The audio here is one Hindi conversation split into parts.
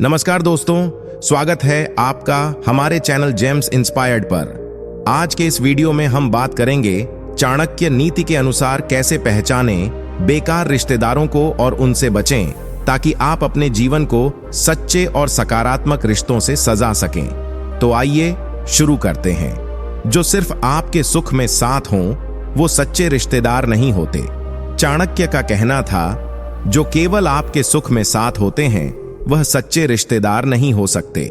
नमस्कार दोस्तों, स्वागत है आपका हमारे चैनल जेम्स इंस्पायर्ड पर। आज के इस वीडियो में हम बात करेंगे चाणक्य नीति के अनुसार कैसे पहचाने बेकार रिश्तेदारों को और उनसे बचें ताकि आप अपने जीवन को सच्चे और सकारात्मक रिश्तों से सजा सकें। तो आइए शुरू करते हैं। जो सिर्फ आपके सुख में साथ हों वो सच्चे रिश्तेदार नहीं होते। चाणक्य का कहना था, जो केवल आपके सुख में साथ होते हैं वह सच्चे रिश्तेदार नहीं हो सकते।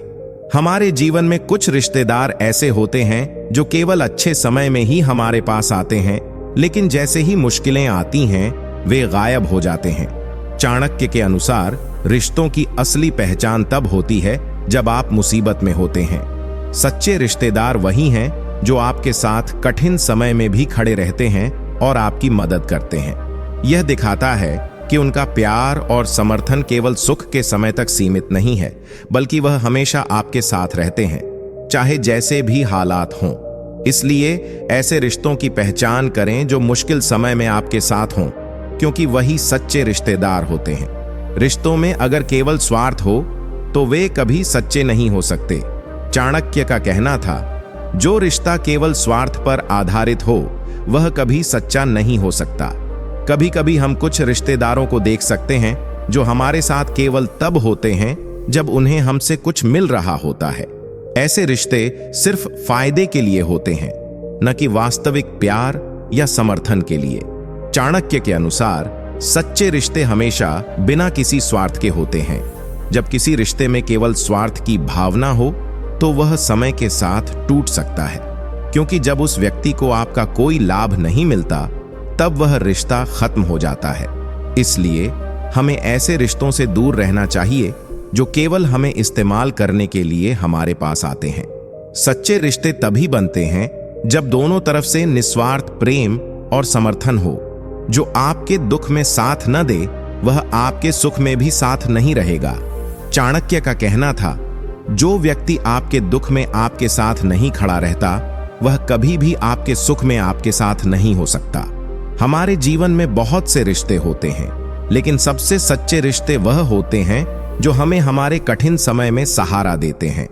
हमारे जीवन में कुछ रिश्तेदार ऐसे होते हैं जो केवल अच्छे समय में ही हमारे पास आते हैं, लेकिन जैसे ही मुश्किलें आती हैं वे गायब हो जाते हैं। चाणक्य के अनुसार रिश्तों की असली पहचान तब होती है जब आप मुसीबत में होते हैं। सच्चे रिश्तेदार वही हैं जो आपके साथ कठिन समय में भी खड़े रहते हैं और आपकी मदद करते हैं। यह दिखाता है कि उनका प्यार और समर्थन केवल सुख के समय तक सीमित नहीं है, बल्कि वह हमेशा आपके साथ रहते हैं, चाहे जैसे भी हालात हों। इसलिए ऐसे रिश्तों की पहचान करें जो मुश्किल समय में आपके साथ हों, क्योंकि वही सच्चे रिश्तेदार होते हैं। रिश्तों में अगर केवल स्वार्थ हो तो वे कभी सच्चे नहीं हो सकते। चाणक्य का कहना था, जो रिश्ता केवल स्वार्थ पर आधारित हो वह कभी सच्चा नहीं हो सकता। कभी कभी हम कुछ रिश्तेदारों को देख सकते हैं जो हमारे साथ केवल तब होते हैं जब उन्हें हमसे कुछ मिल रहा होता है। ऐसे रिश्ते सिर्फ फायदे के लिए होते हैं, न कि वास्तविक प्यार या समर्थन के लिए। चाणक्य के अनुसार सच्चे रिश्ते हमेशा बिना किसी स्वार्थ के होते हैं। जब किसी रिश्ते में केवल स्वार्थ की भावना हो तो वह समय के साथ टूट सकता है, क्योंकि जब उस व्यक्ति को आपका कोई लाभ नहीं मिलता तब वह रिश्ता खत्म हो जाता है। इसलिए हमें ऐसे रिश्तों से दूर रहना चाहिए जो केवल हमें इस्तेमाल करने के लिए हमारे पास आते हैं। सच्चे रिश्ते तभी बनते हैं जब दोनों तरफ से निस्वार्थ प्रेम और समर्थन हो। जो आपके दुख में साथ न दे वह आपके सुख में भी साथ नहीं रहेगा। चाणक्य का कहना था, जो व्यक्ति आपके दुख में आपके साथ नहीं खड़ा रहता वह कभी भी आपके सुख में आपके साथ नहीं हो सकता। हमारे जीवन में बहुत से रिश्ते होते हैं, लेकिन सबसे सच्चे रिश्ते वह होते हैं जो हमें हमारे कठिन समय में सहारा देते हैं।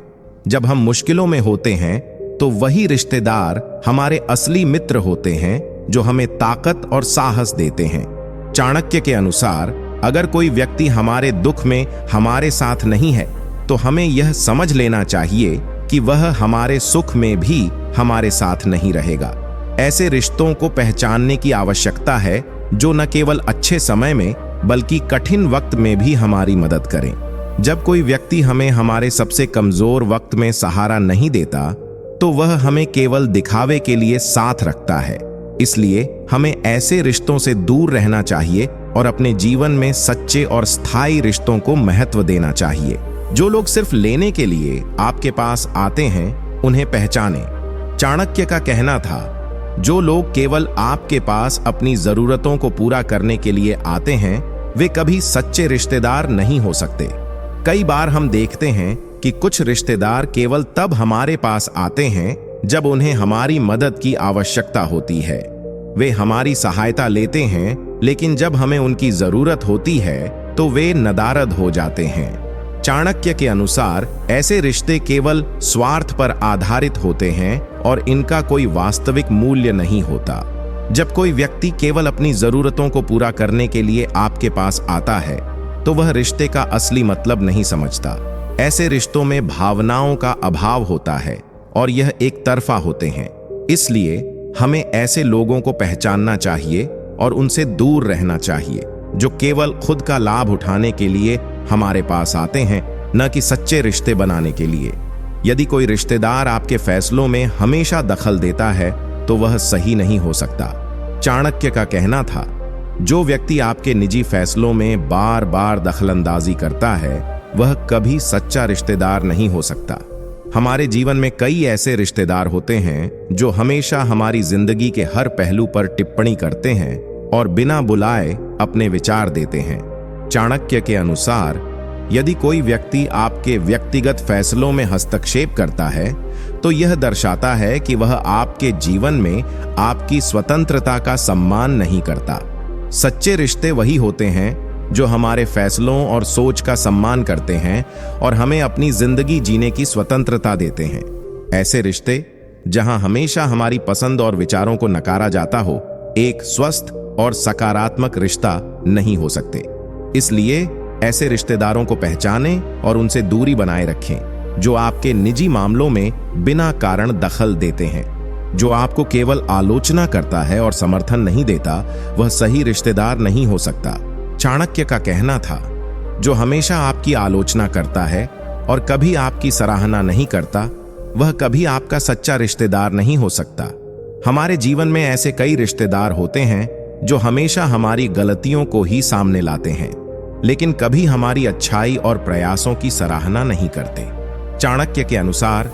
जब हम मुश्किलों में होते हैं तो वही रिश्तेदार हमारे असली मित्र होते हैं जो हमें ताकत और साहस देते हैं। चाणक्य के अनुसार अगर कोई व्यक्ति हमारे दुख में हमारे साथ नहीं है तो हमें यह समझ लेना चाहिए कि वह हमारे सुख में भी हमारे साथ नहीं रहेगा। ऐसे रिश्तों को पहचानने की आवश्यकता है जो न केवल अच्छे समय में बल्कि कठिन वक्त में भी हमारी मदद करें। जब कोई व्यक्ति हमें हमारे सबसे कमजोर वक्त में सहारा नहीं देता तो वह हमें केवल दिखावे के लिए साथ रखता है। इसलिए हमें ऐसे रिश्तों से दूर रहना चाहिए और अपने जीवन में सच्चे और स्थायी रिश्तों को महत्व देना चाहिए। जो लोग सिर्फ लेने के लिए आपके पास आते हैं उन्हें पहचानें। चाणक्य का कहना था, जो लोग केवल आपके पास अपनी जरूरतों को पूरा करने के लिए आते हैं वे कभी सच्चे रिश्तेदार नहीं हो सकते। कई बार हम देखते हैं कि कुछ रिश्तेदार केवल तब हमारे पास आते हैं जब उन्हें हमारी मदद की आवश्यकता होती है। वे हमारी सहायता लेते हैं, लेकिन जब हमें उनकी जरूरत होती है तो वे नदारद हो जाते हैं। चाणक्य के अनुसार ऐसे रिश्ते केवल स्वार्थ पर आधारित होते हैं और इनका कोई वास्तविक मूल्य नहीं होता। जब कोई व्यक्ति केवल अपनी जरूरतों को पूरा करने के लिए आपके पास आता है तो वह रिश्ते का असली मतलब नहीं समझता। ऐसे रिश्तों में भावनाओं का अभाव होता है और यह एक तरफा होते हैं। इसलिए हमें ऐसे लोगों को पहचानना चाहिए और उनसे दूर रहना चाहिए जो केवल खुद का लाभ उठाने के लिए हमारे पास आते हैं, न कि सच्चे रिश्ते बनाने के लिए। यदि कोई रिश्तेदार आपके फैसलों में हमेशा दखल देता है तो वह सही नहीं हो सकता। चाणक्य का कहना था, जो व्यक्ति आपके निजी फैसलों में बार बार दखलंदाजी करता है वह कभी सच्चा रिश्तेदार नहीं हो सकता। हमारे जीवन में कई ऐसे रिश्तेदार होते हैं जो हमेशा हमारी जिंदगी के हर पहलू पर टिप्पणी करते हैं और बिना बुलाए अपने विचार देते हैं। चाणक्य के अनुसार यदि कोई व्यक्ति आपके व्यक्तिगत फैसलों में हस्तक्षेप करता है तो यह दर्शाता है कि वह आपके जीवन में आपकी स्वतंत्रता का सम्मान नहीं करता। सच्चे रिश्ते वही होते हैं जो हमारे फैसलों और सोच का सम्मान करते हैं और हमें अपनी जिंदगी जीने की स्वतंत्रता देते हैं। ऐसे रिश्ते जहां हमेशा हमारी पसंद और विचारों को नकारा जाता हो, एक स्वस्थ और सकारात्मक रिश्ता नहीं हो सकते। इसलिए ऐसे रिश्तेदारों को पहचानें और उनसे दूरी बनाए रखें, जो आपके निजी मामलों में बिना कारण दखल देते हैं। जो आपको केवल आलोचना करता है और समर्थन नहीं देता, वह सही रिश्तेदार नहीं हो सकता। चाणक्य का कहना था, जो हमेशा आपकी आलोचना करता है और कभी आपकी सराहना नहीं करता, वह कभी आपका सच्चा रिश्तेदार नहीं हो सकता। हमारे जीवन में ऐसे कई रिश्तेदार होते हैं जो हमेशा हमारी गलतियों को ही सामने लाते हैं, लेकिन कभी हमारी अच्छाई और प्रयासों की सराहना नहीं करते। चाणक्य के अनुसार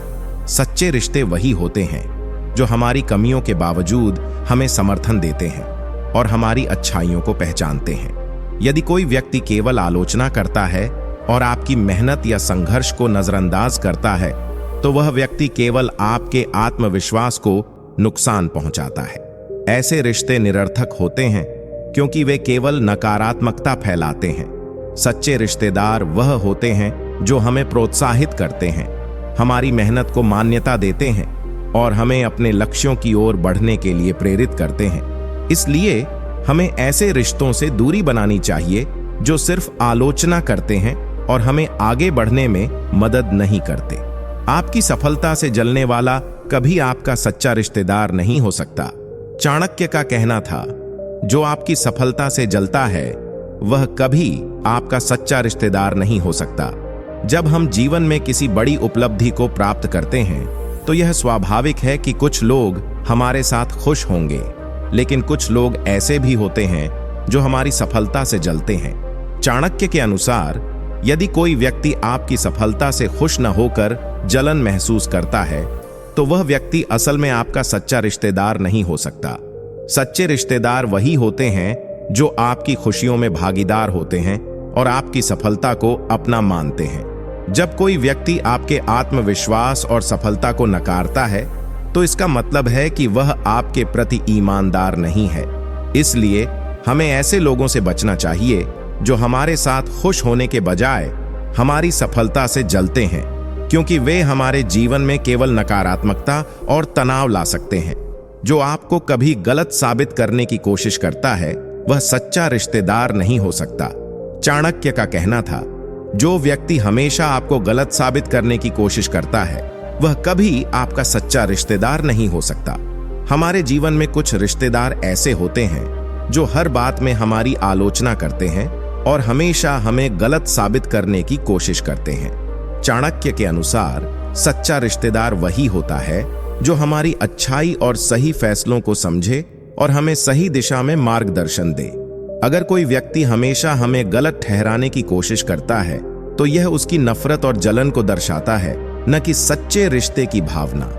सच्चे रिश्ते वही होते हैं जो हमारी कमियों के बावजूद हमें समर्थन देते हैं और हमारी अच्छाइयों को पहचानते हैं। यदि कोई व्यक्ति केवल आलोचना करता है और आपकी मेहनत या संघर्ष को नजरअंदाज करता है, तो वह व्यक्ति केवल आपके आत्मविश्वास को नुकसान पहुंचाता है। ऐसे रिश्ते निरर्थक होते हैं क्योंकि वे केवल नकारात्मकता फैलाते हैं। सच्चे रिश्तेदार वह होते हैं जो हमें प्रोत्साहित करते हैं, हमारी मेहनत को मान्यता देते हैं और हमें अपने लक्ष्यों की ओर बढ़ने के लिए प्रेरित करते हैं। इसलिए हमें ऐसे रिश्तों से दूरी बनानी चाहिए जो सिर्फ आलोचना करते हैं और हमें आगे बढ़ने में मदद नहीं करते। आपकी सफलता से जलने वाला कभी आपका सच्चा रिश्तेदार नहीं हो सकता। चाणक्य का कहना था, जो आपकी सफलता से जलता है वह कभी आपका सच्चा रिश्तेदार नहीं हो सकता। जब हम जीवन में किसी बड़ी उपलब्धि को प्राप्त करते हैं, तो यह स्वाभाविक है कि कुछ लोग हमारे साथ खुश होंगे, लेकिन कुछ लोग ऐसे भी होते हैं जो हमारी सफलता से जलते हैं। चाणक्य के अनुसार, यदि कोई व्यक्ति आपकी सफलता से खुश न होकर जलन महसूस करता है, तो वह व्यक्ति असल में आपका सच्चा रिश्तेदार नहीं हो सकता। सच्चे रिश्तेदार वही होते हैं जो आपकी खुशियों में भागीदार होते हैं और आपकी सफलता को अपना मानते हैं। जब कोई व्यक्ति आपके आत्मविश्वास और सफलता को नकारता है, तो इसका मतलब है कि वह आपके प्रति ईमानदार नहीं है। इसलिए हमें ऐसे लोगों से बचना चाहिए जो हमारे साथ खुश होने के बजाय हमारी सफलता से जलते हैं, क्योंकि वे हमारे जीवन में केवल नकारात्मकता और तनाव ला सकते हैं। जो आपको कभी गलत साबित करने की कोशिश करता है, वह सच्चा रिश्तेदार नहीं हो सकता। चाणक्य का कहना था, जो व्यक्ति हमेशा आपको गलत साबित करने की कोशिश करता है, वह कभी आपका सच्चा रिश्तेदार नहीं हो सकता। हमारे जीवन में कुछ रिश्तेदार ऐसे होते हैं जो हर बात में हमारी आलोचना करते हैं और हमेशा हमें गलत साबित करने की कोशिश करते हैं। चाणक्य के अनुसार सच्चा रिश्तेदार वही होता है जो हमारी अच्छाई और सही फैसलों को समझे और हमें सही दिशा में मार्गदर्शन दे। अगर कोई व्यक्ति हमेशा हमें गलत ठहराने की कोशिश करता है, तो यह उसकी नफरत और जलन को दर्शाता है, न कि सच्चे रिश्ते की भावना।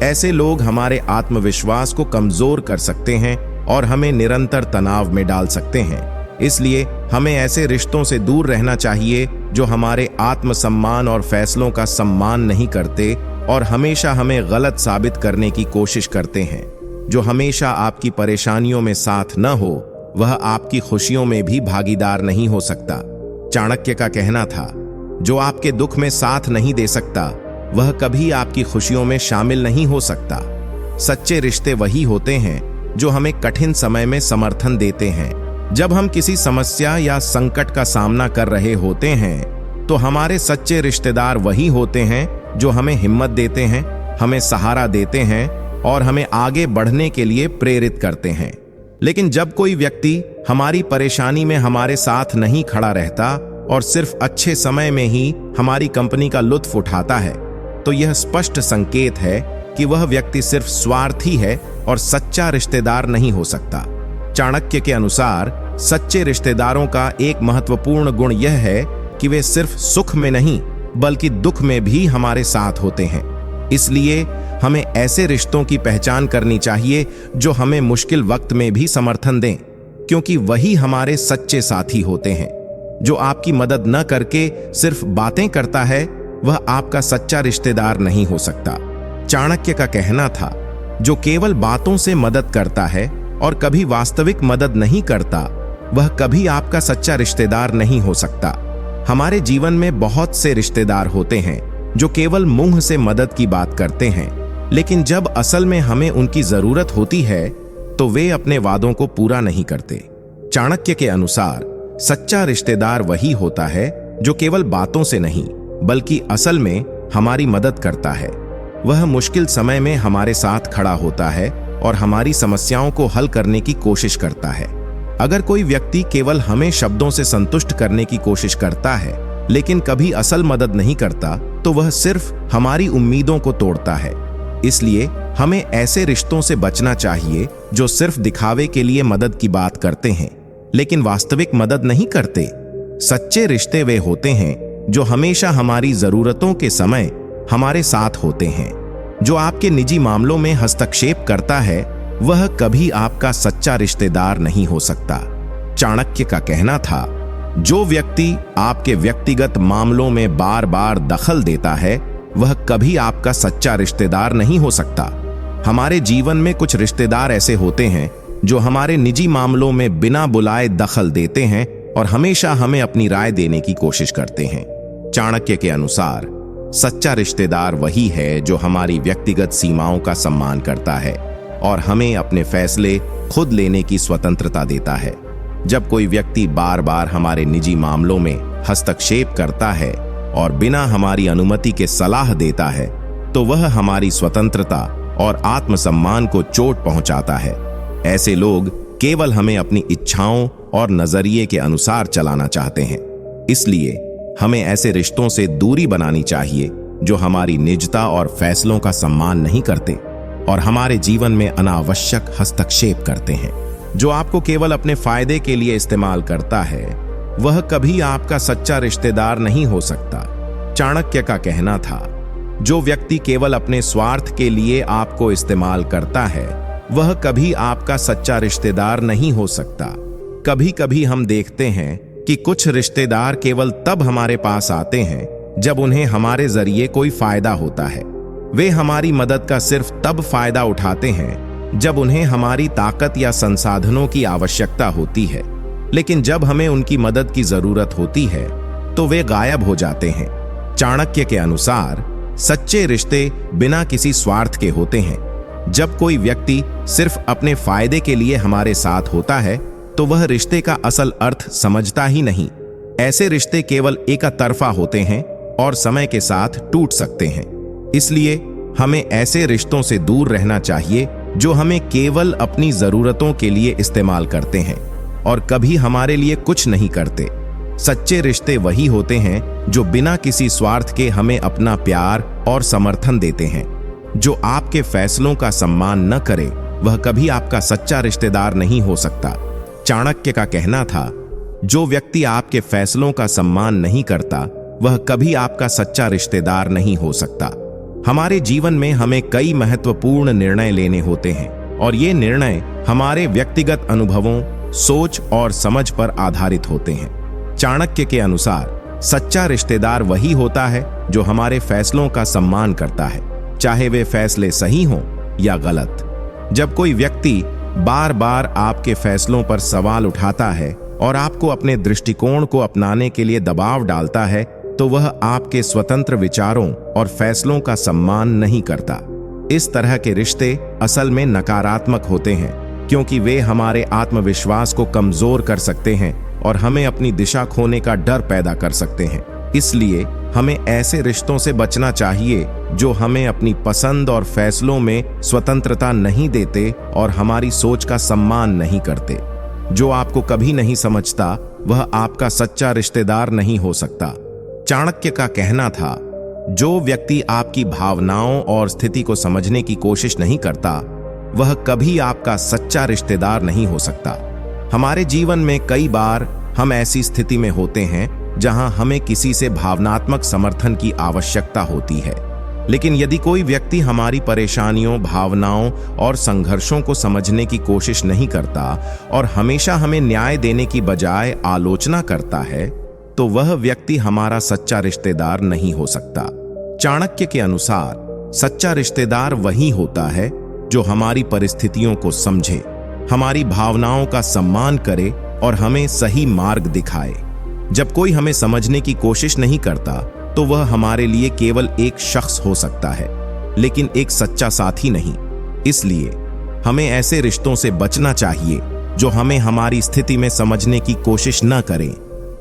ऐसे लोग हमारे आत्मविश्वास को कमजोर कर सकते हैं और हमें निरंतर तनाव में डाल सकते हैं। इसलिए हमें ऐसे रिश्तों से दूर रहना चाहिए जो हमारे आत्मसम्मान और फैसलों का सम्मान नहीं करते और हमेशा हमें गलत साबित करने की कोशिश करते हैं। जो हमेशा आपकी परेशानियों में साथ न हो, वह आपकी खुशियों में भी भागीदार नहीं हो सकता। चाणक्य का कहना था, जो आपके दुख में साथ नहीं दे सकता, वह कभी आपकी खुशियों में शामिल नहीं हो सकता। सच्चे रिश्ते वही होते हैं जो हमें कठिन समय में समर्थन देते हैं। जब हम किसी समस्या या संकट का सामना कर रहे होते हैं, तो हमारे सच्चे रिश्तेदार वही होते हैं जो हमें हिम्मत देते हैं, हमें सहारा देते हैं और हमें आगे बढ़ने के लिए प्रेरित करते हैं। लेकिन जब कोई व्यक्ति हमारी परेशानी में हमारे साथ नहीं खड़ा रहता और सिर्फ अच्छे समय में ही हमारी कंपनी का लुत्फ उठाता है, तो यह स्पष्ट संकेत है कि वह व्यक्ति सिर्फ स्वार्थी है और सच्चा रिश्तेदार नहीं हो सकता। चाणक्य के अनुसार सच्चे रिश्तेदारों का एक महत्वपूर्ण गुण यह है कि वे सिर्फ सुख में नहीं बल्कि दुख में भी हमारे साथ होते हैं। इसलिए हमें ऐसे रिश्तों की पहचान करनी चाहिए जो हमें मुश्किल वक्त में भी समर्थन दें, क्योंकि वही हमारे सच्चे साथी होते हैं। जो आपकी मदद न करके सिर्फ बातें करता है, वह आपका सच्चा रिश्तेदार नहीं हो सकता। चाणक्य का कहना था, जो केवल बातों से मदद करता है और कभी वास्तविक मदद नहीं करता, वह कभी आपका सच्चा रिश्तेदार नहीं हो सकता। हमारे जीवन में बहुत से रिश्तेदार होते हैं जो केवल मुंह से मदद की बात करते हैं, लेकिन जब असल में हमें उनकी जरूरत होती है तो वे अपने वादों को पूरा नहीं करते। चाणक्य के अनुसार सच्चा रिश्तेदार वही होता है जो केवल बातों से नहीं बल्कि असल में हमारी मदद करता है। वह मुश्किल समय में हमारे साथ खड़ा होता है और हमारी समस्याओं को हल करने की कोशिश करता है। अगर कोई व्यक्ति केवल हमें शब्दों से संतुष्ट करने की कोशिश करता है लेकिन कभी असल मदद नहीं करता, तो वह सिर्फ हमारी उम्मीदों को तोड़ता है। इसलिए हमें ऐसे रिश्तों से बचना चाहिए जो सिर्फ दिखावे के लिए मदद की बात करते हैं लेकिन वास्तविक मदद नहीं करते। सच्चे रिश्ते वे होते हैं जो हमेशा हमारी जरूरतों के समय हमारे साथ होते हैं। जो आपके निजी मामलों में हस्तक्षेप करता है वह कभी आपका सच्चा रिश्तेदार नहीं हो सकता। चाणक्य का कहना था, जो व्यक्ति आपके व्यक्तिगत मामलों में बार बार दखल देता है वह कभी आपका सच्चा रिश्तेदार नहीं हो सकता। हमारे जीवन में कुछ रिश्तेदार ऐसे होते हैं जो हमारे निजी मामलों में बिना बुलाए दखल देते हैं और हमेशा हमें अपनी राय देने की कोशिश करते हैं। चाणक्य के अनुसार सच्चा रिश्तेदार वही है जो हमारी व्यक्तिगत सीमाओं का सम्मान करता है और हमें अपने फैसले खुद लेने की स्वतंत्रता देता है। जब कोई व्यक्ति बार बार हमारे निजी मामलों में हस्तक्षेप करता है और बिना हमारी अनुमति के सलाह देता है तो वह हमारी स्वतंत्रता और आत्मसम्मान को चोट पहुंचाता है। ऐसे लोग केवल हमें अपनी इच्छाओं और नजरिए के अनुसार चलाना चाहते हैं। इसलिए हमें ऐसे रिश्तों से दूरी बनानी चाहिए जो हमारी निजता और फैसलों का सम्मान नहीं करते और हमारे जीवन में अनावश्यक हस्तक्षेप करते हैं। जो आपको केवल अपने फायदे के लिए इस्तेमाल करता है वह कभी आपका सच्चा रिश्तेदार नहीं हो सकता। चाणक्य का कहना था, जो व्यक्ति केवल अपने स्वार्थ के लिए आपको इस्तेमाल करता है वह कभी आपका सच्चा रिश्तेदार नहीं हो सकता। कभी कभी हम देखते हैं कि कुछ रिश्तेदार केवल तब हमारे पास आते हैं जब उन्हें हमारे जरिए कोई फायदा होता है। वे हमारी मदद का सिर्फ तब फायदा उठाते हैं जब उन्हें हमारी ताकत या संसाधनों की आवश्यकता होती है, लेकिन जब हमें उनकी मदद की जरूरत होती है तो वे गायब हो जाते हैं। चाणक्य के अनुसार सच्चे रिश्ते बिना किसी स्वार्थ के होते हैं। जब कोई व्यक्ति सिर्फ अपने फायदे के लिए हमारे साथ होता है तो वह रिश्ते का असल अर्थ समझता ही नहीं। ऐसे रिश्ते केवल एकतरफा होते हैं और समय के साथ टूट सकते हैं। इसलिए हमें ऐसे रिश्तों से दूर रहना चाहिए जो हमें केवल अपनी जरूरतों के लिए इस्तेमाल करते हैं और कभी हमारे लिए कुछ नहीं करते। सच्चे रिश्ते वही होते हैं जो बिना किसी स्वार्थ के हमें अपना प्यार और समर्थन देते हैं। जो आपके फैसलों का सम्मान न करे वह कभी आपका सच्चा रिश्तेदार नहीं हो सकता। चाणक्य का कहना था, जो व्यक्ति आपके फैसलों का सम्मान नहीं करता वह कभी आपका सच्चा रिश्तेदार नहीं हो सकता। हमारे जीवन में हमें कई महत्वपूर्ण निर्णय लेने होते हैं और ये निर्णय हमारे व्यक्तिगत अनुभवों, सोच और समझ पर आधारित होते हैं। चाणक्य के अनुसार सच्चा रिश्तेदार वही होता है जो हमारे फैसलों का सम्मान करता है, चाहे वे फैसले सही हों या गलत। जब कोई व्यक्ति बार बार आपके फैसलों पर सवाल उठाता है और आपको अपने दृष्टिकोण को अपनाने के लिए दबाव डालता है तो वह आपके स्वतंत्र विचारों और फैसलों का सम्मान नहीं करता। इस तरह के रिश्ते असल में नकारात्मक होते हैं क्योंकि वे हमारे आत्मविश्वास को कमजोर कर सकते हैं और हमें अपनी दिशा खोने का डर पैदा कर सकते हैं। इसलिए हमें ऐसे रिश्तों से बचना चाहिए जो हमें अपनी पसंद और फैसलों में स्वतंत्रता नहीं देते और हमारी सोच का सम्मान नहीं करते। जो आपको कभी नहीं समझता वह आपका सच्चा रिश्तेदार नहीं हो सकता। चाणक्य का कहना था, जो व्यक्ति आपकी भावनाओं और स्थिति को समझने की कोशिश नहीं करता वह कभी आपका सच्चा रिश्तेदार नहीं हो सकता। हमारे जीवन में कई बार हम ऐसी स्थिति में होते हैं जहां हमें किसी से भावनात्मक समर्थन की आवश्यकता होती है, लेकिन यदि कोई व्यक्ति हमारी परेशानियों, भावनाओं और संघर्षों को समझने की कोशिश नहीं करता और हमेशा हमें न्याय देने की बजाय आलोचना करता है तो वह व्यक्ति हमारा सच्चा रिश्तेदार नहीं हो सकता। चाणक्य के अनुसार सच्चा रिश्तेदार वही होता है जो हमारी परिस्थितियों को समझे, हमारी भावनाओं का सम्मान करे और हमें सही मार्ग दिखाए। जब कोई हमें समझने की कोशिश नहीं करता तो वह हमारे लिए केवल एक शख्स हो सकता है, लेकिन एक सच्चा साथी नहीं। इसलिए हमें ऐसे रिश्तों से बचना चाहिए जो हमें हमारी स्थिति में समझने की कोशिश न करें,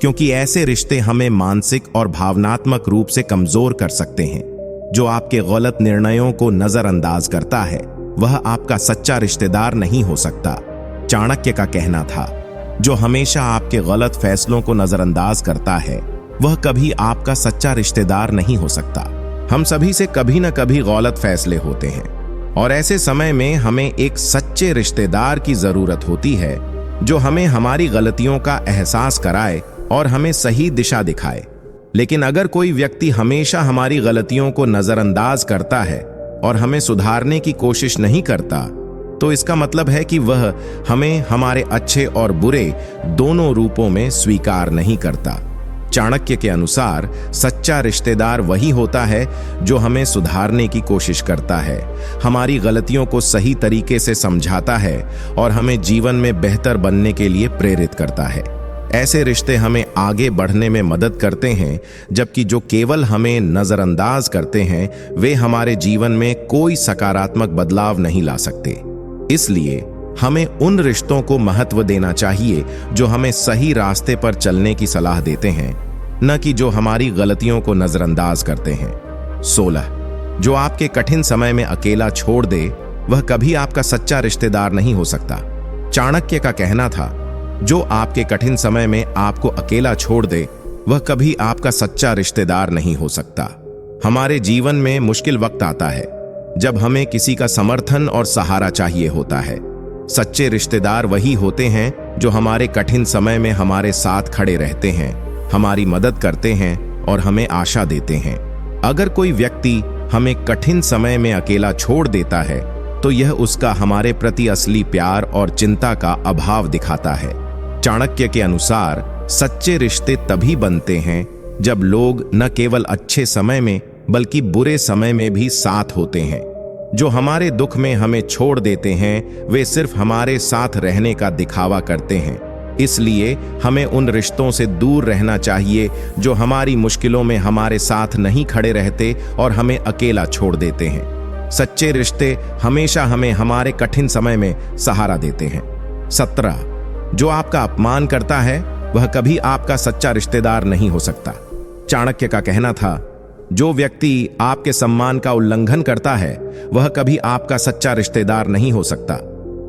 क्योंकि ऐसे रिश्ते हमें मानसिक और भावनात्मक रूप से कमजोर कर सकते हैं। जो आपके गलत निर्णयों को नजरअंदाज करता है वह आपका सच्चा रिश्तेदार नहीं हो सकता। चाणक्य का कहना था, जो हमेशा आपके गलत फैसलों को नजरअंदाज करता है वह कभी आपका सच्चा रिश्तेदार नहीं हो सकता। हम सभी से कभी न कभी गलत फैसले होते हैं और ऐसे समय में हमें एक सच्चे रिश्तेदार की जरूरत होती है जो हमें हमारी गलतियों का एहसास कराए और हमें सही दिशा दिखाए। लेकिन अगर कोई व्यक्ति हमेशा हमारी गलतियों को नजरअंदाज करता है और हमें सुधारने की कोशिश नहीं करता, तो इसका मतलब है कि वह हमें हमारे अच्छे और बुरे दोनों रूपों में स्वीकार नहीं करता। चाणक्य के अनुसार सच्चा रिश्तेदार वही होता है जो हमें सुधारने की कोशिश करता है, हमारी गलतियों को सही तरीके से समझाता है और हमें जीवन में बेहतर बनने के लिए प्रेरित करता है। ऐसे रिश्ते हमें आगे बढ़ने में मदद करते हैं, जबकि जो केवल हमें नजरअंदाज करते हैं वे हमारे जीवन में कोई सकारात्मक बदलाव नहीं ला सकते। इसलिए हमें उन रिश्तों को महत्व देना चाहिए जो हमें सही रास्ते पर चलने की सलाह देते हैं, न कि जो हमारी गलतियों को नजरअंदाज करते हैं। 16. जो आपके कठिन समय में अकेला छोड़ दे वह कभी आपका सच्चा रिश्तेदार नहीं हो सकता। चाणक्य का कहना था, जो आपके कठिन समय में आपको अकेला छोड़ दे वह कभी आपका सच्चा रिश्तेदार नहीं हो सकता। हमारे जीवन में मुश्किल वक्त आता है जब हमें किसी का समर्थन और सहारा चाहिए होता है। सच्चे रिश्तेदार वही होते हैं जो हमारे कठिन समय में हमारे साथ खड़े रहते हैं, हमारी मदद करते हैं और हमें आशा देते हैं। अगर कोई व्यक्ति हमें कठिन समय में अकेला छोड़ देता है तो यह उसका हमारे प्रति असली प्यार और चिंता का अभाव दिखाता है। चाणक्य के अनुसार सच्चे रिश्ते तभी बनते हैं जब लोग न केवल अच्छे समय में बल्कि बुरे समय में भी साथ होते हैं। जो हमारे दुख में हमें छोड़ देते हैं वे सिर्फ हमारे साथ रहने का दिखावा करते हैं। इसलिए हमें उन रिश्तों से दूर रहना चाहिए जो हमारी मुश्किलों में हमारे साथ नहीं खड़े रहते और हमें अकेला छोड़ देते हैं। सच्चे रिश्ते हमेशा हमें हमारे कठिन समय में सहारा देते हैं। 17. जो आपका अपमान करता है वह कभी आपका सच्चा रिश्तेदार नहीं हो सकता। चाणक्य का कहना था, जो व्यक्ति आपके सम्मान का उल्लंघन करता है वह कभी आपका सच्चा रिश्तेदार नहीं हो सकता।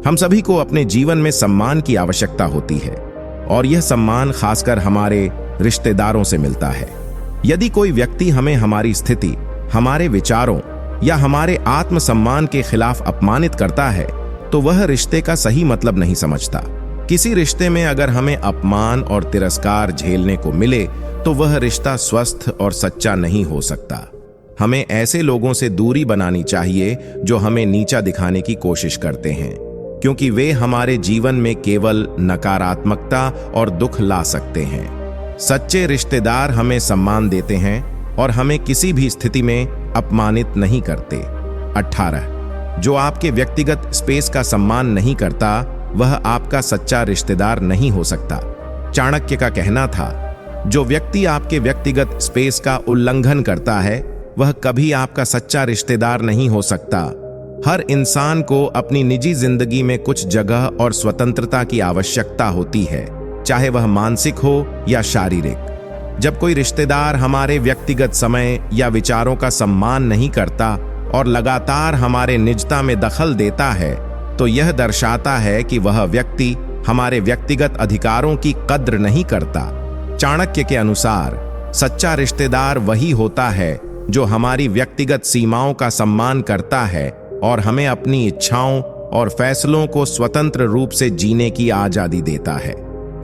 हम सभी को अपने जीवन में सम्मान की आवश्यकता होती है और यह सम्मान खासकर हमारे रिश्तेदारों से मिलता है। यदि कोई व्यक्ति हमें हमारी स्थिति, हमारे विचारों या हमारे आत्मसम्मान के खिलाफ अपमानित करता है तो वह रिश्ते का सही मतलब नहीं समझता। किसी रिश्ते में अगर हमें अपमान और तिरस्कार झेलने को मिले तो वह रिश्ता स्वस्थ और सच्चा नहीं हो सकता। हमें ऐसे लोगों से दूरी बनानी चाहिए जो हमें नीचा दिखाने की कोशिश करते हैं, क्योंकि वे हमारे जीवन में केवल नकारात्मकता और दुख ला सकते हैं। सच्चे रिश्तेदार हमें सम्मान देते हैं और हमें किसी भी स्थिति में अपमानित नहीं करते। 18. जो आपके व्यक्तिगत स्पेस का सम्मान नहीं करता वह आपका सच्चा रिश्तेदार नहीं हो सकता। चाणक्य का कहना था, जो व्यक्ति आपके व्यक्तिगत स्पेस का उल्लंघन करता है वह कभी आपका सच्चा रिश्तेदार नहीं हो सकता। हर इंसान को अपनी निजी जिंदगी में कुछ जगह और स्वतंत्रता की आवश्यकता होती है, चाहे वह मानसिक हो या शारीरिक। जब कोई रिश्तेदार हमारे व्यक्तिगत समय या विचारों का सम्मान नहीं करता और लगातार हमारे निजता में दखल देता है तो यह दर्शाता है कि वह व्यक्ति हमारे व्यक्तिगत अधिकारों की कद्र नहीं करता। चाणक्य के अनुसार सच्चा रिश्तेदार वही होता है जो हमारी व्यक्तिगत सीमाओं का सम्मान करता है और हमें अपनी इच्छाओं और फैसलों को स्वतंत्र रूप से जीने की आजादी देता है।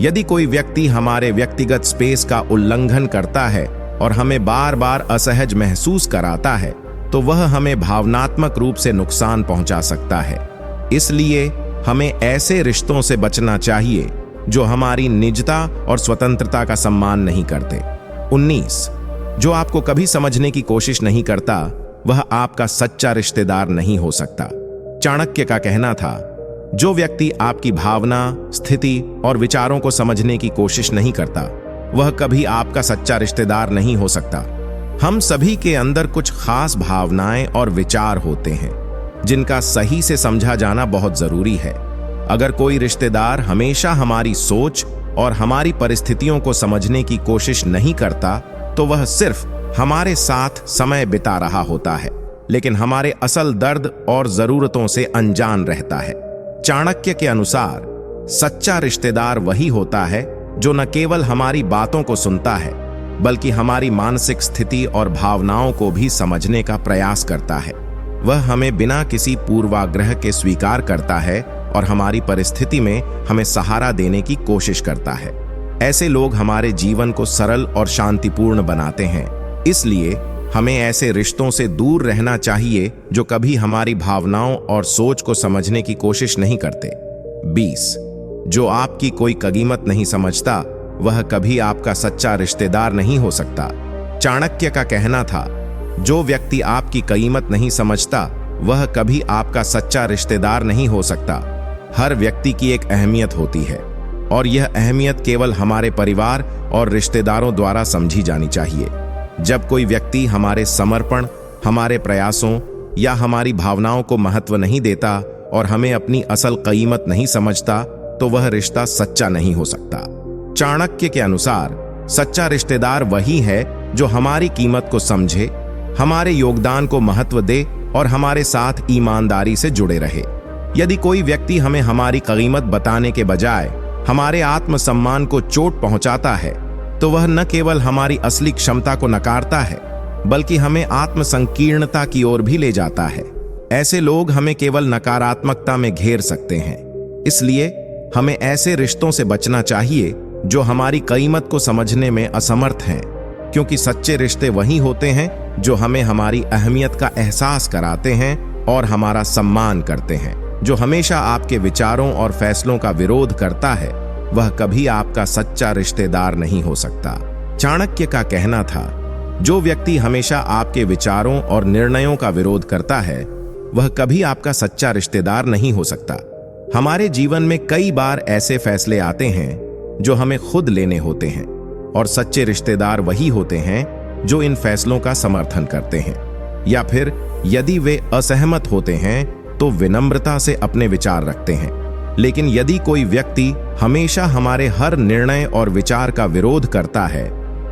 यदि कोई व्यक्ति हमारे व्यक्तिगत स्पेस का उल्लंघन करता है और हमें बार बार असहज महसूस कराता है तो वह हमें भावनात्मक रूप से नुकसान पहुंचा सकता है। इसलिए हमें ऐसे रिश्तों से बचना चाहिए जो हमारी निजता और स्वतंत्रता का सम्मान नहीं करते। 19. जो आपको कभी समझने की कोशिश नहीं करता वह आपका सच्चा रिश्तेदार नहीं हो सकता। चाणक्य का कहना था, जो व्यक्ति आपकी भावना, स्थिति और विचारों को समझने की कोशिश नहीं करता, वह कभी आपका सच्चा रिश्तेदार नहीं हो सकता। हम सभी के अंदर कुछ खास भावनाएं और विचार होते हैं जिनका सही से समझा जाना बहुत जरूरी है। अगर कोई रिश्तेदार हमेशा हमारी सोच और हमारी परिस्थितियों को समझने की कोशिश नहीं करता, तो वह सिर्फ हमारे साथ समय बिता रहा होता है, लेकिन हमारे असल दर्द और जरूरतों से अनजान रहता है। चाणक्य के अनुसार सच्चा रिश्तेदार वही होता है जो न केवल हमारी बातों को सुनता है, बल्कि हमारी मानसिक स्थिति और भावनाओं को भी समझने का प्रयास करता है। वह हमें बिना किसी पूर्वाग्रह के स्वीकार करता है और हमारी परिस्थिति में हमें सहारा देने की कोशिश करता है। ऐसे लोग हमारे जीवन को सरल और शांतिपूर्ण बनाते हैं। इसलिए हमें ऐसे रिश्तों से दूर रहना चाहिए जो कभी हमारी भावनाओं और सोच को समझने की कोशिश नहीं करते। 20. जो आपकी कोई कीमत नहीं समझता, वह कभी आपका सच्चा रिश्तेदार नहीं हो सकता। चाणक्य का कहना था, जो व्यक्ति आपकी कीमत नहीं समझता, वह कभी आपका सच्चा रिश्तेदार नहीं हो सकता। हर व्यक्ति की एक अहमियत होती है और यह अहमियत केवल हमारे परिवार और रिश्तेदारों द्वारा समझी जानी चाहिए। जब कोई व्यक्ति हमारे समर्पण, हमारे प्रयासों या हमारी भावनाओं को महत्व नहीं देता और हमें अपनी असल कीमत नहीं समझता, तो वह रिश्ता सच्चा नहीं हो सकता। चाणक्य के अनुसार सच्चा रिश्तेदार वही है जो हमारी कीमत को समझे, हमारे योगदान को महत्व दे और हमारे साथ ईमानदारी से जुड़े रहे। यदि कोई व्यक्ति हमें हमारी कीमत बताने के बजाय हमारे आत्मसम्मान को चोट पहुंचाता है, तो वह न केवल हमारी असली क्षमता को नकारता है, बल्कि हमें आत्मसंकीर्णता की ओर भी ले जाता है। ऐसे लोग हमें केवल नकारात्मकता में घेर सकते हैं। इसलिए हमें ऐसे रिश्तों से बचना चाहिए जो हमारी कीमत को समझने में असमर्थ हैं, क्योंकि सच्चे रिश्ते वही होते हैं जो हमें हमारी अहमियत का एहसास कराते हैं और हमारा सम्मान करते हैं। जो हमेशा आपके विचारों और फैसलों का विरोध करता है, वह कभी आपका सच्चा रिश्तेदार नहीं हो सकता। चाणक्य का कहना था, जो व्यक्ति हमेशा आपके विचारों और निर्णयों का विरोध करता है, वह कभी आपका सच्चा रिश्तेदार नहीं हो सकता। हमारे जीवन में कई बार ऐसे फैसले आते हैं जो हमें खुद लेने होते हैं, और सच्चे रिश्तेदार वही होते हैं जो इन फैसलों का समर्थन करते हैं, या फिर यदि वे असहमत होते हैं तो विनम्रता से अपने विचार रखते हैं। लेकिन यदि कोई व्यक्ति हमेशा हमारे हर निर्णय और विचार का विरोध करता है,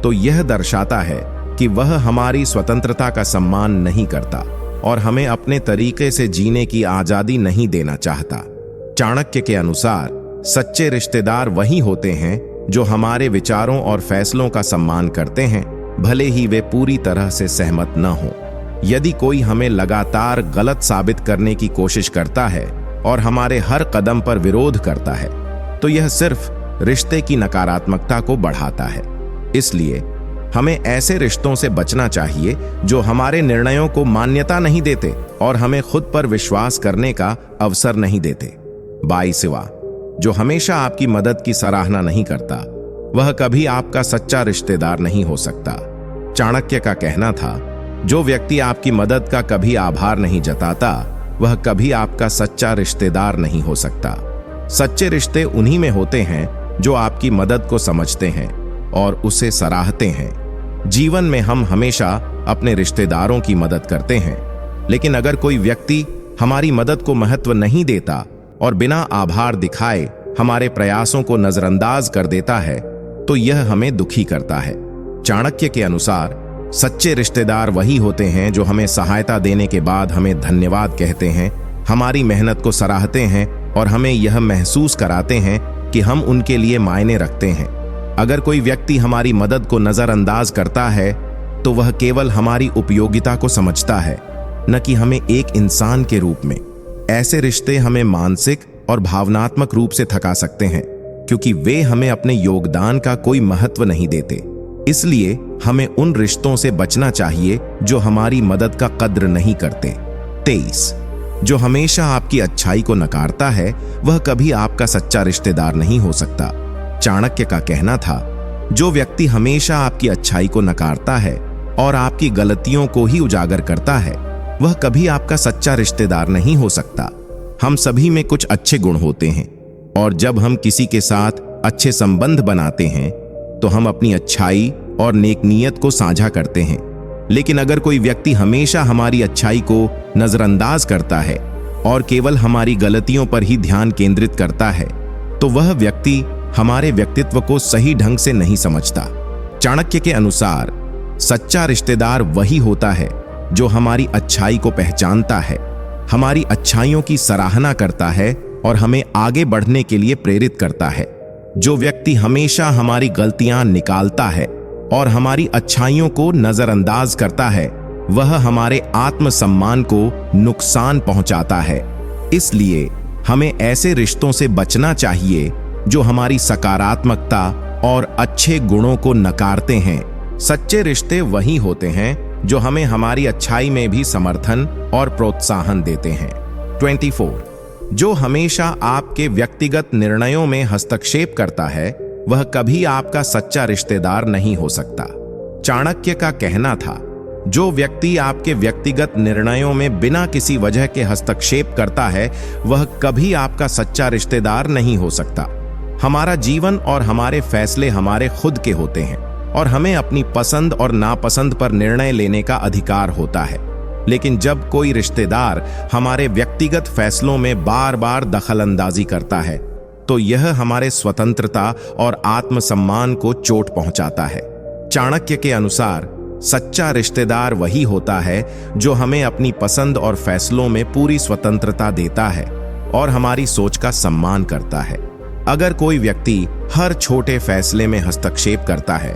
तो यह दर्शाता है कि वह हमारी स्वतंत्रता का सम्मान नहीं करता और हमें अपने तरीके से जीने की आजादी नहीं देना चाहता। चाणक्य के अनुसार सच्चे रिश्तेदार वही होते हैं जो हमारे विचारों और फैसलों का सम्मान करते हैं, भले ही वे पूरी तरह से सहमत न हों। यदि कोई हमें लगातार गलत साबित करने की कोशिश करता है और हमारे हर कदम पर विरोध करता है, तो यह सिर्फ रिश्ते की नकारात्मकता को बढ़ाता है। इसलिए हमें ऐसे रिश्तों से बचना चाहिए जो हमारे निर्णयों को मान्यता नहीं देते और हमें खुद पर विश्वास करने का अवसर नहीं देते। 22वां, जो हमेशा आपकी मदद की सराहना नहीं करता, वह कभी आपका सच्चा रिश्तेदार नहीं हो सकता। चाणक्य का कहना था, जो व्यक्ति आपकी मदद का कभी आभार नहीं जताता, वह कभी आपका सच्चा रिश्तेदार नहीं हो सकता। सच्चे रिश्ते उन्हीं में होते हैं जो आपकी मदद को समझते हैं और उसे सराहते हैं। जीवन में हम हमेशा अपने रिश्तेदारों की मदद करते हैं, लेकिन अगर कोई व्यक्ति हमारी मदद को महत्व नहीं देता और बिना आभार दिखाए हमारे प्रयासों को नजरअंदाज कर देता है, तो यह हमें दुखी करता है। चाणक्य के अनुसार सच्चे रिश्तेदार वही होते हैं जो हमें सहायता देने के बाद हमें धन्यवाद कहते हैं, हमारी मेहनत को सराहते हैं और हमें यह महसूस कराते हैं कि हम उनके लिए मायने रखते हैं। अगर कोई व्यक्ति हमारी मदद को नजरअंदाज करता है, तो वह केवल हमारी उपयोगिता को समझता है, न कि हमें एक इंसान के रूप में। ऐसे रिश्ते हमें मानसिक और भावनात्मक रूप से थका सकते हैं, क्योंकि वे हमें अपने योगदान का कोई महत्व नहीं देते। इसलिए हमें उन रिश्तों से बचना चाहिए जो हमारी मदद का कद्र नहीं करते। 23, जो हमेशा आपकी अच्छाई को नकारता है, वह कभी आपका सच्चा रिश्तेदार नहीं हो सकता। चाणक्य का कहना था, जो व्यक्ति हमेशा आपकी अच्छाई को नकारता है और आपकी गलतियों को ही उजागर करता है, वह कभी आपका सच्चा रिश्तेदार नहीं हो सकता। हम सभी में कुछ अच्छे गुण होते हैं और जब हम किसी के साथ अच्छे संबंध बनाते हैं तो हम अपनी अच्छाई और नेकनीयत को साझा करते हैं। लेकिन अगर कोई व्यक्ति हमेशा हमारी अच्छाई को नजरअंदाज करता है और केवल हमारी गलतियों पर ही ध्यान केंद्रित करता है तो वह व्यक्ति हमारे व्यक्तित्व को सही ढंग से नहीं समझता। चाणक्य के अनुसार सच्चा रिश्तेदार वही होता है जो हमारी अच्छाई को पहचानता है, हमारी अच्छाइयों की सराहना करता है और हमें आगे बढ़ने के लिए प्रेरित करता है। जो व्यक्ति हमेशा हमारी गलतियां निकालता है और हमारी अच्छाइयों को नजरअंदाज करता है वह हमारे आत्मसम्मान को नुकसान पहुंचाता है। इसलिए हमें ऐसे रिश्तों से बचना चाहिए जो हमारी सकारात्मकता और अच्छे गुणों को नकारते हैं। सच्चे रिश्ते वही होते हैं जो हमें हमारी अच्छाई में भी समर्थन और प्रोत्साहन देते हैं। 24 जो हमेशा आपके व्यक्तिगत निर्णयों में हस्तक्षेप करता है वह कभी आपका सच्चा रिश्तेदार नहीं हो सकता। चाणक्य का कहना था, जो व्यक्ति आपके व्यक्तिगत निर्णयों में बिना किसी वजह के हस्तक्षेप करता है वह कभी आपका सच्चा रिश्तेदार नहीं हो सकता। हमारा जीवन और हमारे फैसले हमारे खुद के होते हैं और हमें अपनी पसंद और नापसंद पर निर्णय लेने का अधिकार होता है। लेकिन जब कोई रिश्तेदार हमारे व्यक्तिगत फैसलों में बार बार दखलंदाजी करता है तो यह हमारे स्वतंत्रता और आत्मसम्मान को चोट पहुंचाता है। चाणक्य के अनुसार सच्चा रिश्तेदार वही होता है जो हमें अपनी पसंद और फैसलों में पूरी स्वतंत्रता देता है और हमारी सोच का सम्मान करता है। अगर कोई व्यक्ति हर छोटे फैसले में हस्तक्षेप करता है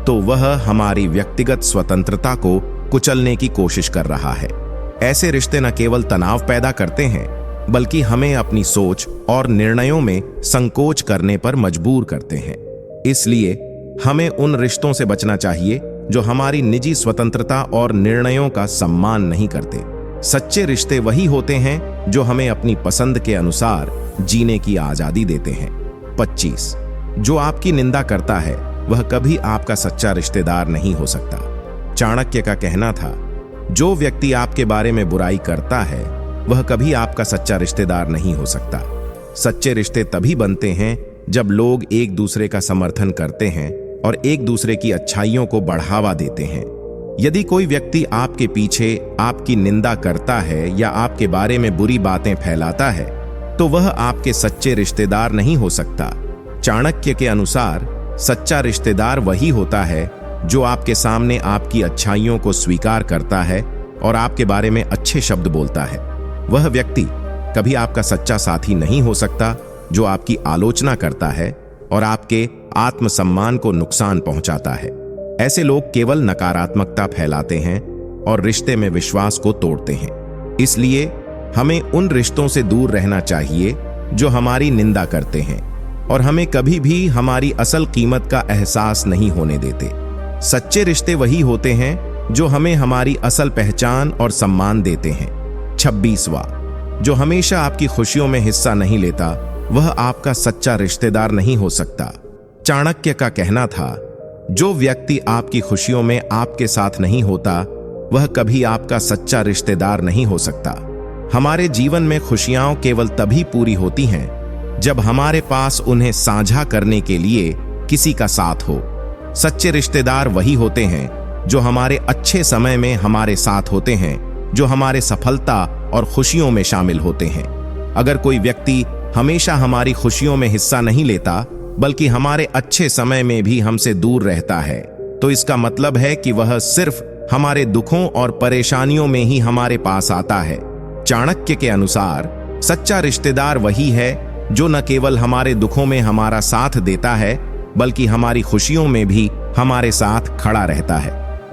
तो वह हमारी व्यक्तिगत स्वतंत्रता को कुचलने की कोशिश कर रहा है। ऐसे रिश्ते न केवल तनाव पैदा करते हैं बल्कि हमें अपनी सोच और निर्णयों में संकोच करने पर मजबूर करते हैं। इसलिए हमें उन रिश्तों से बचना चाहिए जो हमारी निजी स्वतंत्रता और निर्णयों का सम्मान नहीं करते। सच्चे रिश्ते वही होते हैं जो हमें अपनी पसंद के अनुसार जीने की आजादी देते हैं। 25 जो आपकी निंदा करता है वह कभी आपका सच्चा रिश्तेदार नहीं हो सकता। चाणक्य का कहना था, जो व्यक्ति आपके बारे में बुराई करता है वह कभी आपका सच्चा रिश्तेदार नहीं हो सकता। सच्चे रिश्ते तभी बनते हैं जब लोग एक दूसरे का समर्थन करते हैं और एक दूसरे की अच्छाइयों को बढ़ावा देते हैं। यदि कोई व्यक्ति आपके पीछे आपकी निंदा करता है या आपके बारे में बुरी बातें फैलाता है तो वह आपके सच्चे रिश्तेदार नहीं हो सकता। चाणक्य के अनुसार सच्चा रिश्तेदार वही होता है जो आपके सामने आपकी अच्छाइयों को स्वीकार करता है और आपके बारे में अच्छे शब्द बोलता है। वह व्यक्ति कभी आपका सच्चा साथी नहीं हो सकता जो आपकी आलोचना करता है और आपके आत्मसम्मान को नुकसान पहुंचाता है। ऐसे लोग केवल नकारात्मकता फैलाते हैं और रिश्ते में विश्वास को तोड़ते हैं। इसलिए हमें उन रिश्तों से दूर रहना चाहिए जो हमारी निंदा करते हैं और हमें कभी भी हमारी असल कीमत का एहसास नहीं होने देते। सच्चे रिश्ते वही होते हैं जो हमें हमारी असल पहचान और सम्मान देते हैं। 26वां जो हमेशा आपकी खुशियों में हिस्सा नहीं लेता वह आपका सच्चा रिश्तेदार नहीं हो सकता। चाणक्य का कहना था, जो व्यक्ति आपकी खुशियों में आपके साथ नहीं होता वह कभी आपका सच्चा रिश्तेदार नहीं हो सकता। हमारे जीवन में खुशियां केवल तभी पूरी होती हैं जब हमारे पास उन्हें साझा करने के लिए किसी का साथ हो। सच्चे रिश्तेदार वही होते हैं जो हमारे अच्छे समय में हमारे साथ होते हैं, जो हमारे सफलता और खुशियों में शामिल होते हैं। अगर कोई व्यक्ति हमेशा हमारी खुशियों में हिस्सा नहीं लेता बल्कि हमारे अच्छे समय में भी हमसे दूर रहता है तो इसका मतलब है कि वह सिर्फ हमारे दुखों और परेशानियों में ही हमारे पास आता है। चाणक्य के अनुसार सच्चा रिश्तेदार वही है जो न केवल हमारे दुखों में हमारा साथ देता है बल्कि हमारी खुशियों में भी हमारे साथ खड़ा रहता है।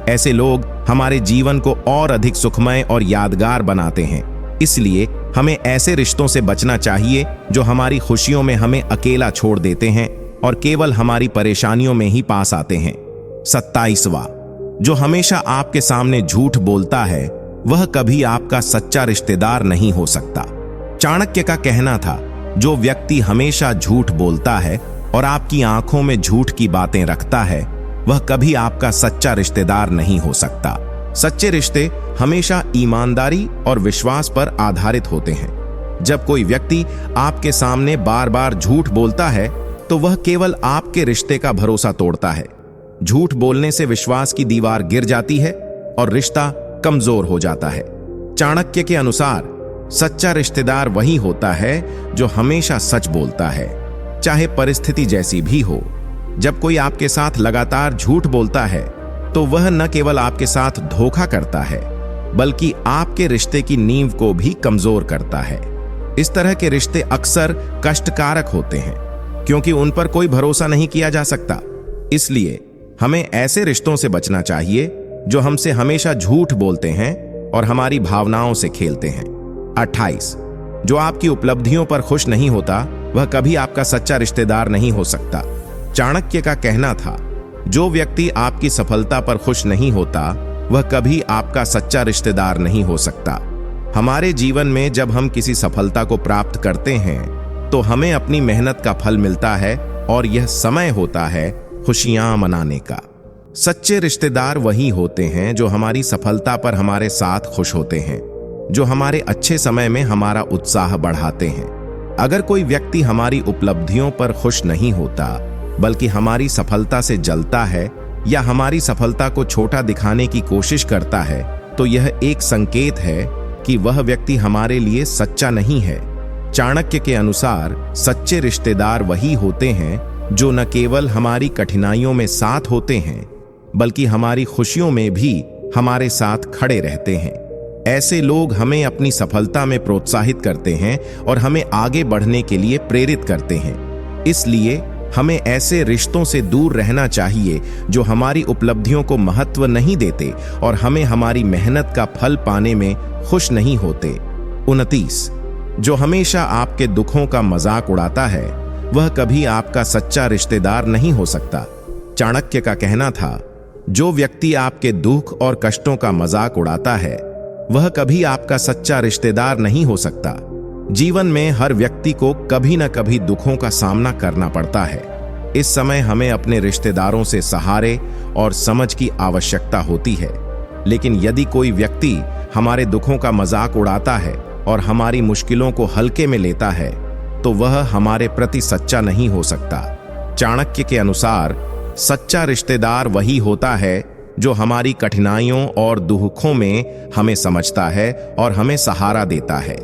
ऐसे लोग हमारे जीवन को और अधिक सुखमय और यादगार बनाते हैं। इसलिए हमें ऐसे रिश्तों से बचना चाहिए जो हमारी खुशियों में हमें अकेला छोड़ देते हैं और केवल हमारी परेशानियों में ही पास आते हैं। 27वां जो हमेशा आपके सामने झूठ बोलता है वह कभी आपका सच्चा रिश्तेदार नहीं हो सकता। चाणक्य का कहना था, जो व्यक्ति हमेशा झूठ बोलता है और आपकी आंखों में झूठ की बातें रखता है वह कभी आपका सच्चा रिश्तेदार नहीं हो सकता। सच्चे रिश्ते हमेशा ईमानदारी और विश्वास पर आधारित होते हैं। जब कोई व्यक्ति आपके सामने बार बार झूठ बोलता है तो वह केवल आपके रिश्ते का भरोसा तोड़ता है। झूठ बोलने से विश्वास की दीवार गिर जाती है और रिश्ता कमजोर हो जाता है। चाणक्य के अनुसार सच्चा रिश्तेदार वही होता है जो हमेशा सच बोलता है, चाहे परिस्थिति जैसी भी हो। जब कोई आपके साथ लगातार झूठ बोलता है तो वह न केवल आपके साथ धोखा करता है बल्कि आपके रिश्ते की नींव को भी कमजोर करता है। इस तरह के रिश्ते अक्सर कष्टकारक होते हैं क्योंकि उन पर कोई भरोसा नहीं किया जा सकता। इसलिए हमें ऐसे रिश्तों से बचना चाहिए जो हमसे हमेशा झूठ बोलते हैं और हमारी भावनाओं से खेलते हैं। 28 जो आपकी उपलब्धियों पर खुश नहीं होता वह कभी आपका सच्चा रिश्तेदार नहीं हो सकता। चाणक्य का कहना था, जो व्यक्ति आपकी सफलता पर खुश नहीं होता वह कभी आपका सच्चा रिश्तेदार नहीं हो सकता। हमारे जीवन में जब हम किसी सफलता को प्राप्त करते हैं तो हमें अपनी मेहनत का फल मिलता है और यह समय होता है खुशियां मनाने का। सच्चे रिश्तेदार वही होते हैं जो हमारी सफलता पर हमारे साथ खुश होते हैं, जो हमारे अच्छे समय में हमारा उत्साह बढ़ाते हैं। अगर कोई व्यक्ति हमारी उपलब्धियों पर खुश नहीं होता बल्कि हमारी सफलता से जलता है या हमारी सफलता को छोटा दिखाने की कोशिश करता है तो यह एक संकेत है कि वह व्यक्ति हमारे लिए सच्चा नहीं है। चाणक्य के अनुसार सच्चे रिश्तेदार वही होते हैं जो न केवल हमारी कठिनाइयों में साथ होते हैं बल्कि हमारी खुशियों में भी हमारे साथ खड़े रहते हैं। ऐसे लोग हमें अपनी सफलता में प्रोत्साहित करते हैं और हमें आगे बढ़ने के लिए प्रेरित करते हैं। इसलिए हमें ऐसे रिश्तों से दूर रहना चाहिए जो हमारी उपलब्धियों को महत्व नहीं देते और हमें हमारी मेहनत का फल पाने में खुश नहीं होते। 29 जो हमेशा आपके दुखों का मजाक उड़ाता है वह कभी आपका सच्चा रिश्तेदार नहीं हो सकता। चाणक्य का कहना था, जो व्यक्ति आपके दुख और कष्टों का मजाक उड़ाता है वह कभी आपका सच्चा रिश्तेदार नहीं हो सकता। जीवन में हर व्यक्ति को कभी न कभी दुखों का सामना करना पड़ता है। इस समय हमें अपने रिश्तेदारों से सहारे और समझ की आवश्यकता होती है। लेकिन यदि कोई व्यक्ति हमारे दुखों का मजाक उड़ाता है और हमारी मुश्किलों को हल्के में लेता है तो वह हमारे प्रति सच्चा नहीं हो सकता। चाणक्य के अनुसार सच्चा रिश्तेदार वही होता है जो हमारी कठिनाइयों और दुखों में हमें समझता है और हमें सहारा देता है।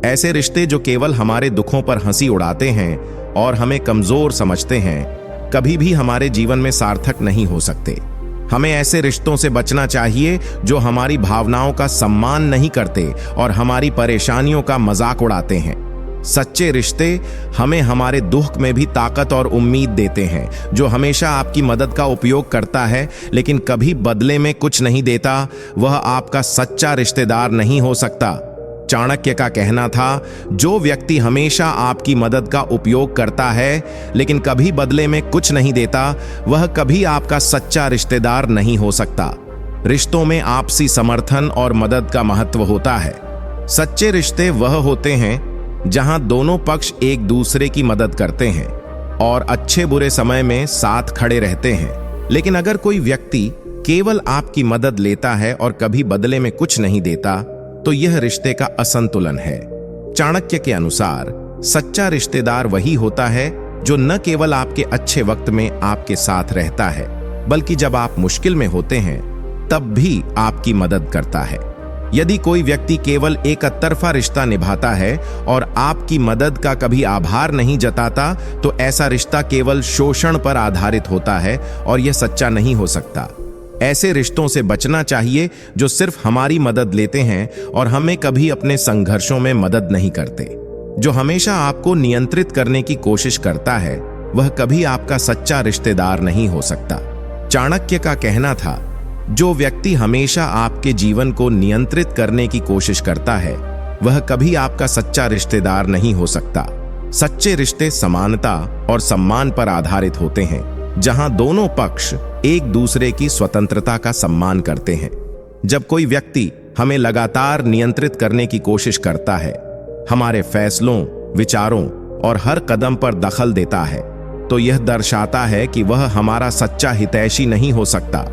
ऐसे रिश्ते जो केवल हमारे दुखों पर हंसी उड़ाते हैं और हमें कमजोर समझते हैं कभी भी हमारे जीवन में सार्थक नहीं हो सकते। हमें ऐसे रिश्तों से बचना चाहिए जो हमारी भावनाओं का सम्मान नहीं करते और हमारी परेशानियों का मजाक उड़ाते हैं। सच्चे रिश्ते हमें हमारे दुख में भी ताकत और उम्मीद देते हैं, जो हमेशा आपकी मदद का उपयोग करता है लेकिन कभी बदले में कुछ नहीं देता, वह आपका सच्चा रिश्तेदार नहीं हो सकता। चाणक्य का कहना था, जो व्यक्ति हमेशा आपकी मदद का उपयोग करता है लेकिन कभी बदले में कुछ नहीं देता, वह कभी आपका सच्चा रिश्तेदार नहीं हो सकता। रिश्तों में आपसी समर्थन और मदद का महत्व होता है। सच्चे रिश्ते वह होते हैं जहां दोनों पक्ष एक दूसरे की मदद करते हैं और अच्छे बुरे समय में साथ खड़े रहते हैं। लेकिन अगर कोई व्यक्ति केवल आपकी मदद लेता है और कभी बदले में कुछ नहीं देता तो यह रिश्ते का असंतुलन है। चाणक्य के अनुसार सच्चा रिश्तेदार वही होता है जो न केवल आपके अच्छे वक्त में आपके साथ रहता है बल्कि जब आप मुश्किल में होते हैं तब भी आपकी मदद करता है। यदि कोई व्यक्ति केवल एक तरफा रिश्ता निभाता है और आपकी मदद का कभी आभार नहीं जताता तो ऐसा रिश्ता केवल शोषण पर आधारित होता है और यह सच्चा नहीं हो सकता। ऐसे रिश्तों से बचना चाहिए जो सिर्फ हमारी मदद लेते हैं और हमें कभी अपने संघर्षों में मदद नहीं करते। जो हमेशा आपको नियंत्रित करने की कोशिश करता है वह कभी आपका सच्चा रिश्तेदार नहीं हो सकता। चाणक्य का कहना था, जो व्यक्ति हमेशा आपके जीवन को नियंत्रित करने की कोशिश करता है वह कभी आपका सच्चा रिश्तेदार नहीं हो सकता। सच्चे रिश्ते समानता और सम्मान पर आधारित होते हैं, जहां दोनों पक्ष एक दूसरे की स्वतंत्रता का सम्मान करते हैं। जब कोई व्यक्ति हमें लगातार नियंत्रित करने की कोशिश करता है, हमारे फैसलों, विचारों और हर कदम पर दखल देता है, तो यह दर्शाता है कि वह हमारा सच्चा हितैषी नहीं हो सकता।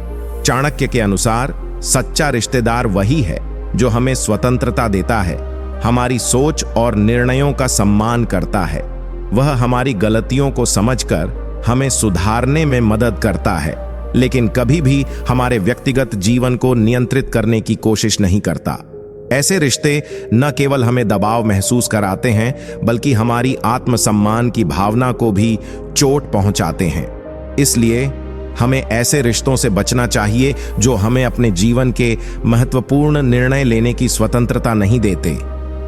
चाणक्य के अनुसार सच्चा रिश्तेदार वही है जो हमें स्वतंत्रता देता है, हमारी सोच और निर्णयों का सम्मान करता है। वह हमारी गलतियों को समझकर हमें सुधारने में मदद करता है, लेकिन कभी भी हमारे व्यक्तिगत जीवन को नियंत्रित करने की कोशिश नहीं करता। ऐसे रिश्ते न केवल हमें दबाव महसूस कराते हैं, बल्कि हमारी आत्मसम्मान की भावना को भी चोट पहुंचाते हैं। इसलिए हमें ऐसे रिश्तों से बचना चाहिए जो हमें अपने जीवन के महत्वपूर्ण निर्णय लेने की स्वतंत्रता नहीं देते।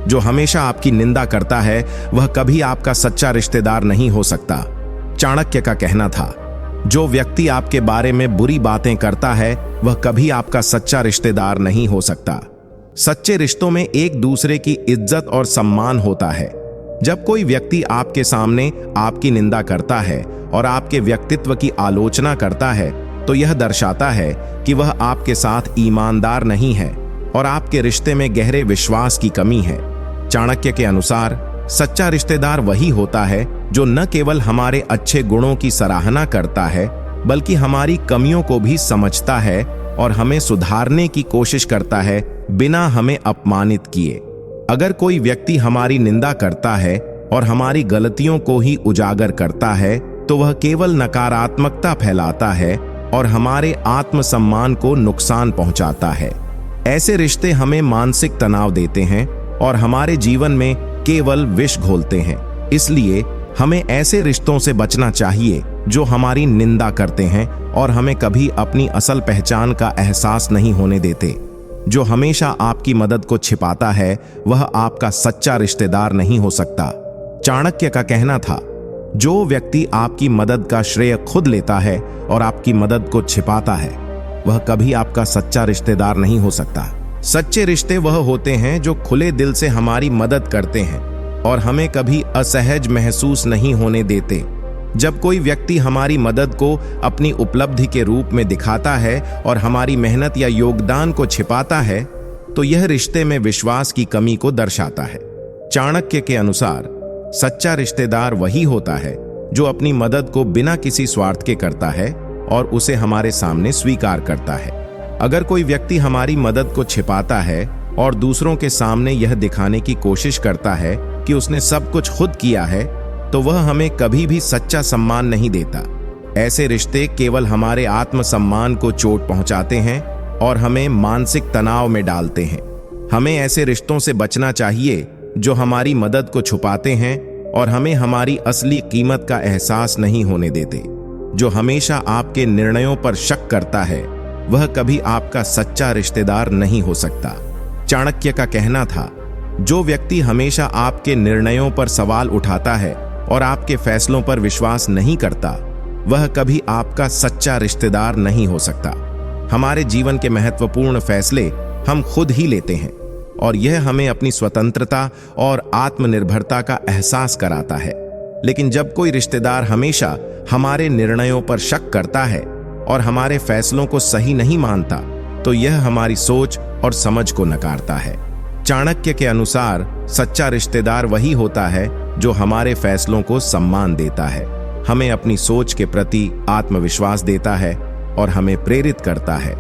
जो हमेशा आपकी निंदा करता है, वह कभी आपका सच्चा रिश्तेदार नहीं हो सकता। चाणक्य का कहना था, जो व्यक्ति आपके बारे में बुरी बातें करता है, वह कभी आपका सच्चा रिश्तेदार नहीं हो सकता। सच्चे रिश्तों में एक दूसरे की इज्जत और सम्मान होता है। जब कोई व्यक्ति आपके सामने आपकी निंदा करता है और आपके व्यक्तित्व की आलोचना करता है, तो यह दर्शाता है कि वह आपके साथ ईमानदार नहीं है और आपके रिश्ते में गहरे विश्वास की कमी है। चाणक्य के अनुसार सच्चा रिश्तेदार वही होता है जो न केवल हमारे अच्छे गुणों की सराहना करता है, बल्कि हमारी कमियों को भी समझता है और हमें सुधारने की कोशिश करता है, बिना हमें अपमानित किए। अगर कोई व्यक्ति हमारी निंदा करता है और हमारी गलतियों को ही उजागर करता है, तो वह केवल नकारात्मकता फैलाता है और हमारे आत्मसम्मान को नुकसान पहुंचाता है। ऐसे रिश्ते हमें मानसिक तनाव देते हैं और हमारे जीवन में केवल विष घोलते हैं। इसलिए हमें ऐसे रिश्तों से बचना चाहिए जो हमारी निंदा करते हैं और हमें कभी अपनी असल पहचान का एहसास नहीं होने देते। जो हमेशा आपकी मदद को छिपाता है, वह आपका सच्चा रिश्तेदार नहीं हो सकता। चाणक्य का कहना था, जो व्यक्ति आपकी मदद का श्रेय खुद लेता है और आपकी मदद को छिपाता है, वह कभी आपका सच्चा रिश्तेदार नहीं हो सकता। सच्चे रिश्ते वह होते हैं जो खुले दिल से हमारी मदद करते हैं और हमें कभी असहज महसूस नहीं होने देते। जब कोई व्यक्ति हमारी मदद को अपनी उपलब्धि के रूप में दिखाता है और हमारी मेहनत या योगदान को छिपाता है, तो यह रिश्ते में विश्वास की कमी को दर्शाता है। चाणक्य के अनुसार सच्चा रिश्तेदार वही होता है जो अपनी मदद को बिना किसी स्वार्थ के करता है और उसे हमारे सामने स्वीकार करता है। अगर कोई व्यक्ति हमारी मदद को छिपाता है और दूसरों के सामने यह दिखाने की कोशिश करता है कि उसने सब कुछ खुद किया है, तो वह हमें कभी भी सच्चा सम्मान नहीं देता। ऐसे रिश्ते केवल हमारे आत्मसम्मान को चोट पहुंचाते हैं और हमें मानसिक तनाव में डालते हैं। हमें ऐसे रिश्तों से बचना चाहिए जो हमारी मदद को छुपाते हैं और हमें हमारी असली कीमत का एहसास नहीं होने देते। जो हमेशा आपके निर्णयों पर शक करता है, वह कभी आपका सच्चा रिश्तेदार नहीं हो सकता। चाणक्य का कहना था, जो व्यक्ति हमेशा आपके निर्णयों पर सवाल उठाता है और आपके फैसलों पर विश्वास नहीं करता, वह कभी आपका सच्चा रिश्तेदार नहीं हो सकता। हमारे जीवन के महत्वपूर्ण फैसले हम खुद ही लेते हैं और यह हमें अपनी स्वतंत्रता और आत्मनिर्भरता का एहसास कराता है। लेकिन जब कोई रिश्तेदार हमेशा हमारे निर्णयों पर शक करता है और हमारे फैसलों को सही नहीं मानता, तो यह हमारी सोच और समझ को नकारता है। चाणक्य के अनुसार सच्चा रिश्तेदार वही होता है जो हमारे फैसलों को सम्मान देता है, हमें अपनी सोच के प्रति आत्मविश्वास देता है और हमें प्रेरित करता है।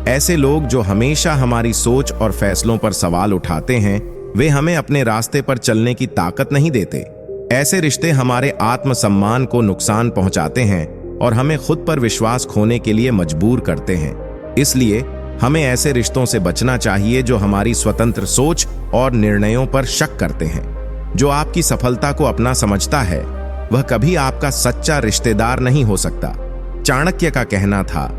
ऐसे लोग जो हमेशा हमारी सोच और फैसलों पर सवाल उठाते हैं, वे हमें अपने रास्ते पर चलने की ताकत नहीं देते। ऐसे रिश्ते हमारे आत्मसम्मान को नुकसान पहुंचाते हैं और हमें खुद पर विश्वास खोने के लिए मजबूर करते हैं। इसलिए हमें ऐसे रिश्तों से बचना चाहिए जो हमारी स्वतंत्र सोच और निर्णयों पर शक करते हैं। जो आपकी सफलता को अपना समझता है, वह कभी आपका सच्चा रिश्तेदार नहीं हो सकता। चाणक्य का कहना था,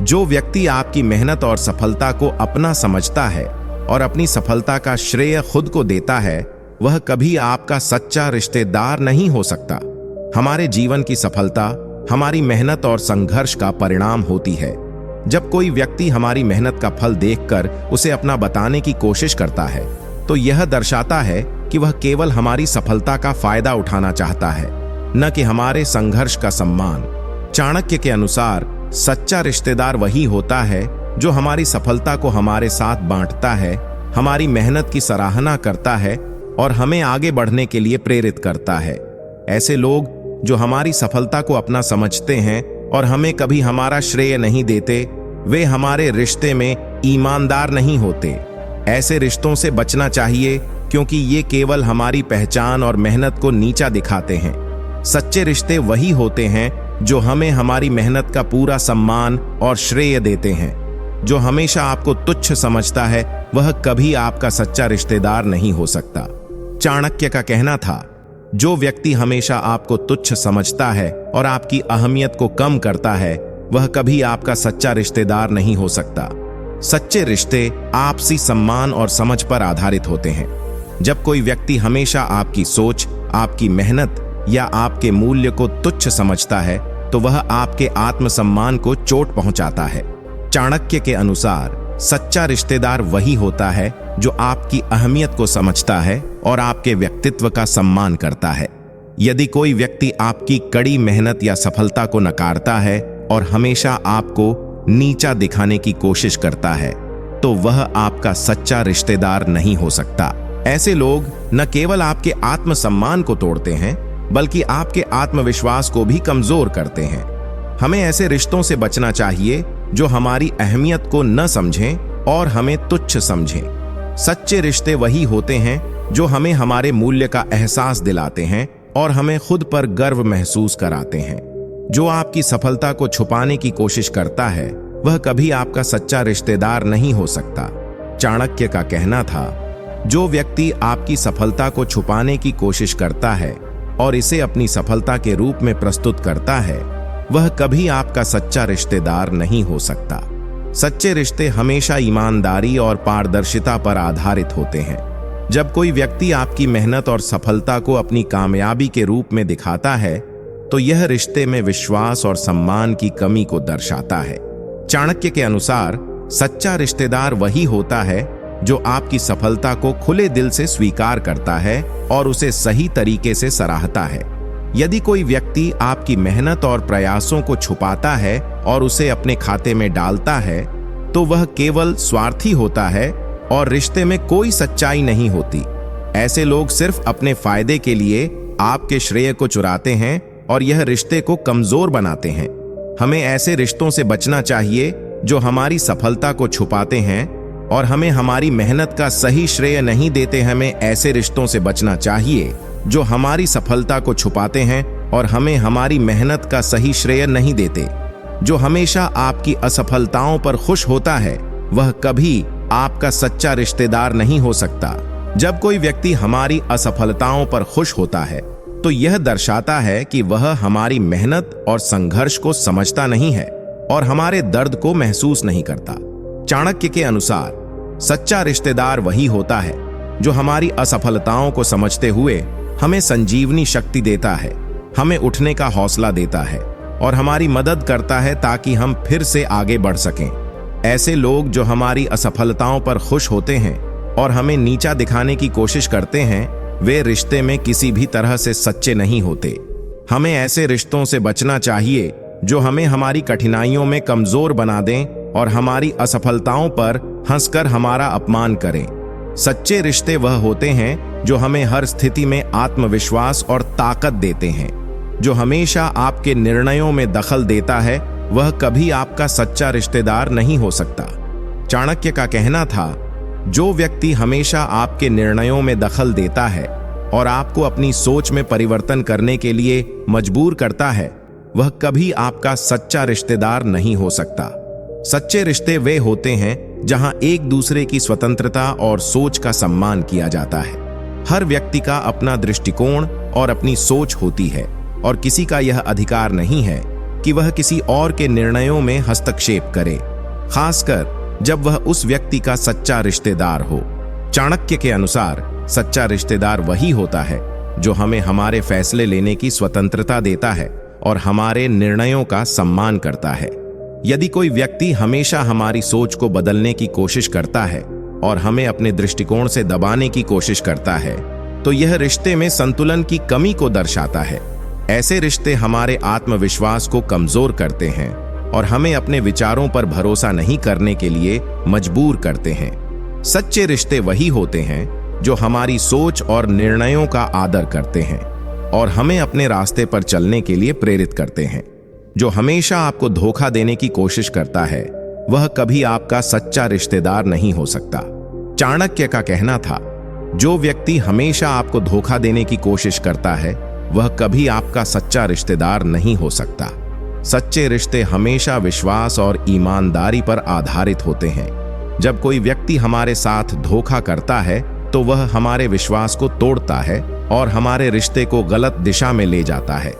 जो व्यक्ति आपकी मेहनत और सफलता को अपना समझता है और अपनी सफलता का श्रेय खुद को देता है, वह कभी आपका सच्चा रिश्तेदार नहीं हो सकता। हमारे जीवन की सफलता हमारी मेहनत और संघर्ष का परिणाम होती है। जब कोई व्यक्ति हमारी मेहनत का फल देखकर उसे अपना बताने की कोशिश करता है, तो यह दर्शाता है कि वह केवल हमारी सफलता का फायदा उठाना चाहता है, न कि हमारे संघर्ष का सम्मान। चाणक्य के अनुसार सच्चा रिश्तेदार वही होता है जो हमारी सफलता को हमारे साथ बांटता है, हमारी मेहनत की सराहना करता है और हमें आगे बढ़ने के लिए प्रेरित करता है। ऐसे लोग जो हमारी सफलता को अपना समझते हैं और हमें कभी हमारा श्रेय नहीं देते, वे हमारे रिश्ते में ईमानदार नहीं होते। ऐसे रिश्तों से बचना चाहिए क्योंकि ये केवल हमारी पहचान और मेहनत को नीचा दिखाते हैं। सच्चे रिश्ते वही होते हैं जो हमें हमारी मेहनत का पूरा सम्मान और श्रेय देते हैं। जो हमेशा आपको तुच्छ समझता है वह कभी आपका सच्चा रिश्तेदार नहीं हो सकता। चाणक्य का कहना था, जो व्यक्ति हमेशा आपको तुच्छ समझता है और आपकी अहमियत को कम करता है वह कभी आपका सच्चा रिश्तेदार नहीं हो सकता। सच्चे रिश्ते आपसी सम्मान और समझ पर आधारित होते हैं। जब कोई व्यक्ति हमेशा आपकी सोच, आपकी मेहनत या आपके मूल्य को तुच्छ समझता है तो वह आपके आत्मसम्मान को चोट पहुंचाता है। चाणक्य के अनुसार सच्चा रिश्तेदार वही होता है जो आपकी अहमियत को समझता है और आपके व्यक्तित्व का सम्मान करता है। यदि कोई व्यक्ति आपकी कड़ी मेहनत या सफलता को नकारता है और हमेशा आपको नीचा दिखाने की कोशिश करता है तो वह आपका सच्चा रिश्तेदार नहीं हो सकता। ऐसे लोग न केवल आपके आत्मसम्मान को तोड़ते हैं बल्कि आपके आत्मविश्वास को भी कमजोर करते हैं। हमें ऐसे रिश्तों से बचना चाहिए जो हमारी अहमियत को न समझें और हमें तुच्छ समझें। सच्चे रिश्ते वही होते हैं जो हमें हमारे मूल्य का एहसास दिलाते हैं और हमें खुद पर गर्व महसूस कराते हैं। जो आपकी सफलता को छुपाने की कोशिश करता है वह कभी आपका सच्चा रिश्तेदार नहीं हो सकता। चाणक्य का कहना था, जो व्यक्ति आपकी सफलता को छुपाने की कोशिश करता है और इसे अपनी सफलता के रूप में प्रस्तुत करता है वह कभी आपका सच्चा रिश्तेदार नहीं हो सकता। सच्चे रिश्ते हमेशा ईमानदारी और पारदर्शिता पर आधारित होते हैं। जब कोई व्यक्ति आपकी मेहनत और सफलता को अपनी कामयाबी के रूप में दिखाता है तो यह रिश्ते में विश्वास और सम्मान की कमी को दर्शाता है। चाणक्य के अनुसार सच्चा रिश्तेदार वही होता है जो आपकी सफलता को खुले दिल से स्वीकार करता है और उसे सही तरीके से सराहता है। यदि कोई व्यक्ति आपकी मेहनत और प्रयासों को छुपाता है और उसे अपने खाते में डालता है तो वह केवल स्वार्थी होता है और रिश्ते में कोई सच्चाई नहीं होती। ऐसे लोग सिर्फ अपने फायदे के लिए आपके श्रेय को चुराते हैं और यह रिश्ते को कमजोर बनाते हैं। हमें ऐसे रिश्तों से बचना चाहिए जो हमारी सफलता को छुपाते हैं और हमें हमारी मेहनत का सही श्रेय नहीं देते। हमें ऐसे रिश्तों से बचना चाहिए जो हमारी सफलता को छुपाते हैं और हमें हमारी मेहनत का सही श्रेय नहीं देते। जो हमेशा आपकी असफलताओं पर खुश होता है वह कभी आपका सच्चा रिश्तेदार नहीं हो सकता। जब कोई व्यक्ति हमारी असफलताओं पर खुश होता है तो यह दर्शाता है कि वह हमारी मेहनत और संघर्ष को समझता नहीं है और हमारे दर्द को महसूस नहीं करता। चाणक्य के अनुसार सच्चा रिश्तेदार वही होता है जो हमारी असफलताओं को समझते हुए हमें संजीवनी शक्ति देता है, हमें उठने का हौसला देता है और हमारी मदद करता है ताकि हम फिर से आगे बढ़ सकें। ऐसे लोग जो हमारी असफलताओं पर खुश होते हैं और हमें नीचा दिखाने की कोशिश करते हैं वे रिश्ते में किसी भी तरह से सच्चे नहीं होते। हमें ऐसे रिश्तों से बचना चाहिए जो हमें हमारी कठिनाइयों में कमजोर बना दें और हमारी असफलताओं पर हंसकर हमारा अपमान करें। सच्चे रिश्ते वह होते हैं जो हमें हर स्थिति में आत्मविश्वास और ताकत देते हैं। जो हमेशा आपके निर्णयों में दखल देता है वह कभी आपका सच्चा रिश्तेदार नहीं हो सकता। चाणक्य का कहना था, जो व्यक्ति हमेशा आपके निर्णयों में दखल देता है और आपको अपनी सोच में परिवर्तन करने के लिए मजबूर करता है वह कभी आपका सच्चा रिश्तेदार नहीं हो सकता। सच्चे रिश्ते वे होते हैं जहां एक दूसरे की स्वतंत्रता और सोच का सम्मान किया जाता है। हर व्यक्ति का अपना दृष्टिकोण और अपनी सोच होती है और किसी का यह अधिकार नहीं है कि वह किसी और के निर्णयों में हस्तक्षेप करे, खासकर जब वह उस व्यक्ति का सच्चा रिश्तेदार हो। चाणक्य के अनुसार सच्चा रिश्तेदार वही होता है जो हमें हमारे फैसले लेने की स्वतंत्रता देता है और हमारे निर्णयों का सम्मान करता है। यदि कोई व्यक्ति हमेशा हमारी सोच को बदलने की कोशिश करता है और हमें अपने दृष्टिकोण से दबाने की कोशिश करता है तो यह रिश्ते में संतुलन की कमी को दर्शाता है। ऐसे रिश्ते हमारे आत्मविश्वास को कमजोर करते हैं और हमें अपने विचारों पर भरोसा नहीं करने के लिए मजबूर करते हैं। सच्चे रिश्ते वही होते हैं जो हमारी सोच और निर्णयों का आदर करते हैं और हमें अपने रास्ते पर चलने के लिए प्रेरित करते हैं। जो हमेशा आपको धोखा देने की कोशिश करता है वह कभी आपका सच्चा रिश्तेदार नहीं हो सकता। चाणक्य का कहना था, जो व्यक्ति हमेशा आपको धोखा देने की कोशिश करता है वह कभी आपका सच्चा रिश्तेदार नहीं हो सकता। सच्चे रिश्ते हमेशा विश्वास और ईमानदारी पर आधारित होते हैं। जब कोई व्यक्ति हमारे साथ धोखा करता है तो वह हमारे विश्वास को तोड़ता है और हमारे रिश्ते को गलत दिशा में ले जाता है।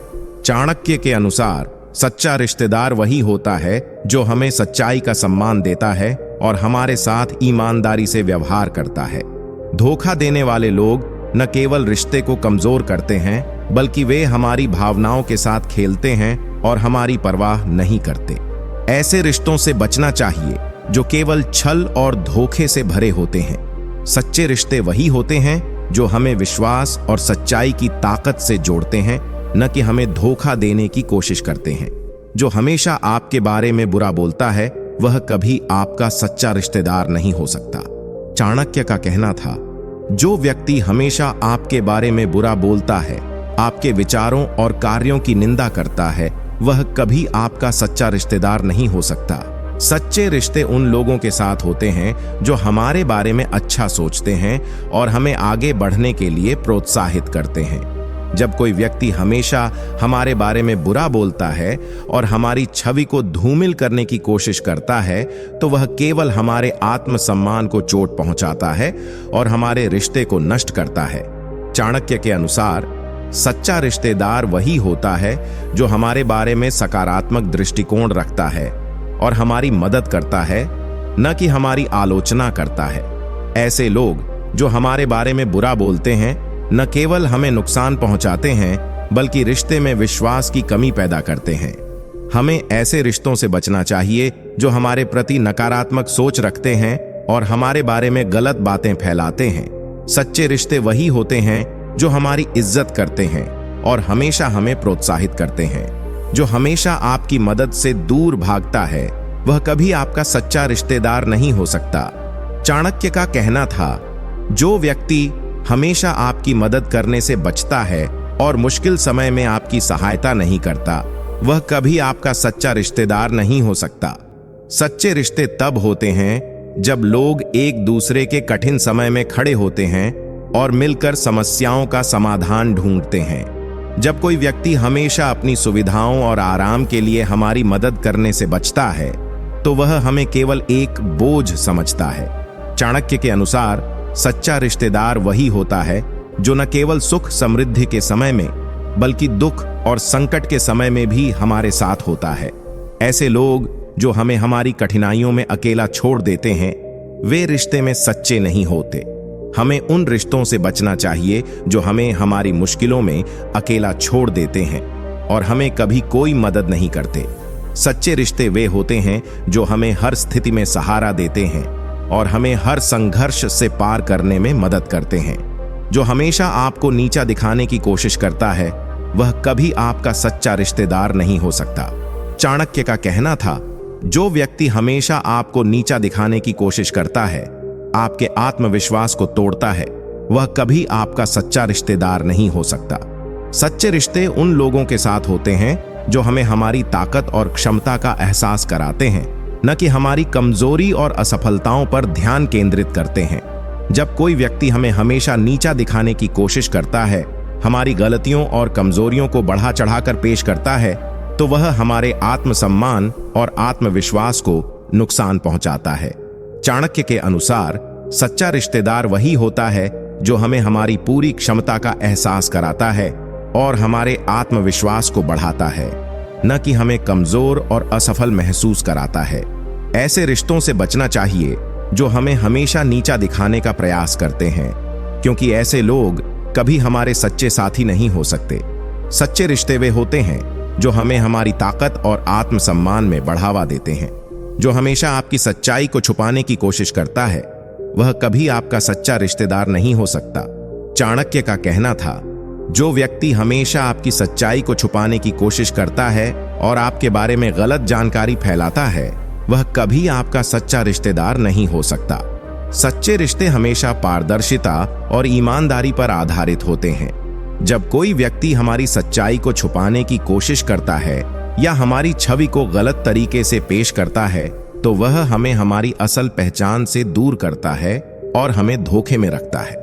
चाणक्य के अनुसार सच्चा रिश्तेदार वही होता है जो हमें सच्चाई का सम्मान देता है और हमारे साथ ईमानदारी से व्यवहार करता है। धोखा देने वाले लोग न केवल रिश्ते को कमजोर करते हैं बल्कि वे हमारी भावनाओं के साथ खेलते हैं और हमारी परवाह नहीं करते। ऐसे रिश्तों से बचना चाहिए जो केवल छल और धोखे से भरे होते हैं। सच्चे रिश्ते वही होते हैं जो हमें विश्वास और सच्चाई की ताकत से जोड़ते हैं, न कि हमें धोखा देने की कोशिश करते हैं। जो हमेशा आपके बारे में बुरा बोलता है वह कभी आपका सच्चा रिश्तेदार नहीं हो सकता। चाणक्य का कहना था, जो व्यक्ति हमेशा आपके बारे में बुरा बोलता है, आपके विचारों और कार्यों की निंदा करता है, वह कभी आपका सच्चा रिश्तेदार नहीं हो सकता। सच्चे रिश्ते उन लोगों के साथ होते हैं जो हमारे बारे में अच्छा सोचते हैं और हमें आगे बढ़ने के लिए प्रोत्साहित करते हैं। जब कोई व्यक्ति हमेशा हमारे बारे में बुरा बोलता है और हमारी छवि को धूमिल करने की कोशिश करता है तो वह केवल हमारे आत्मसम्मान को चोट पहुंचाता है और हमारे रिश्ते को नष्ट करता है। चाणक्य के अनुसार सच्चा रिश्तेदार वही होता है जो हमारे बारे में सकारात्मक दृष्टिकोण रखता है और हमारी मदद करता है, न कि हमारी आलोचना करता है। ऐसे लोग जो हमारे बारे में बुरा बोलते हैं न केवल हमें नुकसान पहुंचाते हैं बल्कि रिश्ते में विश्वास की कमी पैदा करते हैं। हमें ऐसे रिश्तों से बचना चाहिए जो हमारे प्रति नकारात्मक सोच रखते हैं और हमारे बारे में गलत बातें फैलाते हैं। सच्चे रिश्ते वही होते हैं जो हमारी इज्जत करते हैं और हमेशा हमें प्रोत्साहित करते हैं। जो हमेशा आपकी मदद से दूर भागता है वह कभी आपका सच्चा रिश्तेदार नहीं हो सकता। चाणक्य का कहना था, जो व्यक्ति हमेशा आपकी मदद करने से बचता है और मुश्किल समय में आपकी सहायता नहीं करता, वह कभी आपका सच्चा रिश्तेदार नहीं हो सकता। सच्चे रिश्ते तब होते हैं जब लोग एक दूसरे के कठिन समय में खड़े होते हैं और मिलकर समस्याओं का समाधान ढूंढते हैं। जब कोई व्यक्ति हमेशा अपनी सुविधाओं और आराम के लिए हमारी मदद करने से बचता है तो वह हमें केवल एक बोझ समझता है। चाणक्य के अनुसार सच्चा रिश्तेदार वही होता है जो न केवल सुख समृद्धि के समय में बल्कि दुख और संकट के समय में भी हमारे साथ होता है। ऐसे लोग जो हमें हमारी कठिनाइयों में अकेला छोड़ देते हैं वे रिश्ते में सच्चे नहीं होते। हमें उन रिश्तों से बचना चाहिए जो हमें हमारी मुश्किलों में अकेला छोड़ देते हैं और हमें कभी कोई मदद नहीं करते। सच्चे रिश्ते वे होते हैं जो हमें हर स्थिति में सहारा देते हैं और हमें हर संघर्ष से पार करने में मदद करते हैं। जो हमेशा आपको नीचा दिखाने की कोशिश करता है वह कभी आपका सच्चा रिश्तेदार नहीं हो सकता। चाणक्य का कहना था, जो व्यक्ति हमेशा आपको नीचा दिखाने की कोशिश करता है, आपके आत्मविश्वास को तोड़ता है, वह कभी आपका सच्चा रिश्तेदार नहीं हो सकता। सच्चे रिश्ते उन लोगों के साथ होते हैं जो हमें हमारी ताकत और क्षमता का एहसास कराते हैं, न कि हमारी कमजोरी और असफलताओं पर ध्यान केंद्रित करते हैं। जब कोई व्यक्ति हमें हमेशा नीचा दिखाने की कोशिश करता है, हमारी गलतियों और कमजोरियों को बढ़ा चढ़ाकर पेश करता है, तो वह हमारे आत्मसम्मान और आत्मविश्वास को नुकसान पहुंचाता है। चाणक्य के अनुसार सच्चा रिश्तेदार वही होता है जो हमें हमारी पूरी क्षमता का एहसास कराता है और हमारे आत्मविश्वास को बढ़ाता है, न कि हमें कमजोर और असफल महसूस कराता है। ऐसे रिश्तों से बचना चाहिए जो हमें हमेशा नीचा दिखाने का प्रयास करते हैं, क्योंकि ऐसे लोग कभी हमारे सच्चे साथी नहीं हो सकते। सच्चे रिश्ते वे होते हैं जो हमें हमारी ताकत और आत्मसम्मान में बढ़ावा देते हैं। जो हमेशा आपकी सच्चाई को छुपाने की कोशिश करता है वह कभी आपका सच्चा रिश्तेदार नहीं हो सकता। चाणक्य का कहना था, जो व्यक्ति हमेशा आपकी सच्चाई को छुपाने की कोशिश करता है और आपके बारे में गलत जानकारी फैलाता है वह कभी आपका सच्चा रिश्तेदार नहीं हो सकता। सच्चे रिश्ते हमेशा पारदर्शिता और ईमानदारी पर आधारित होते हैं। जब कोई व्यक्ति हमारी सच्चाई को छुपाने की कोशिश करता है या हमारी छवि को गलत तरीके से पेश करता है तो वह हमें हमारी असल पहचान से दूर करता है और हमें धोखे में रखता है।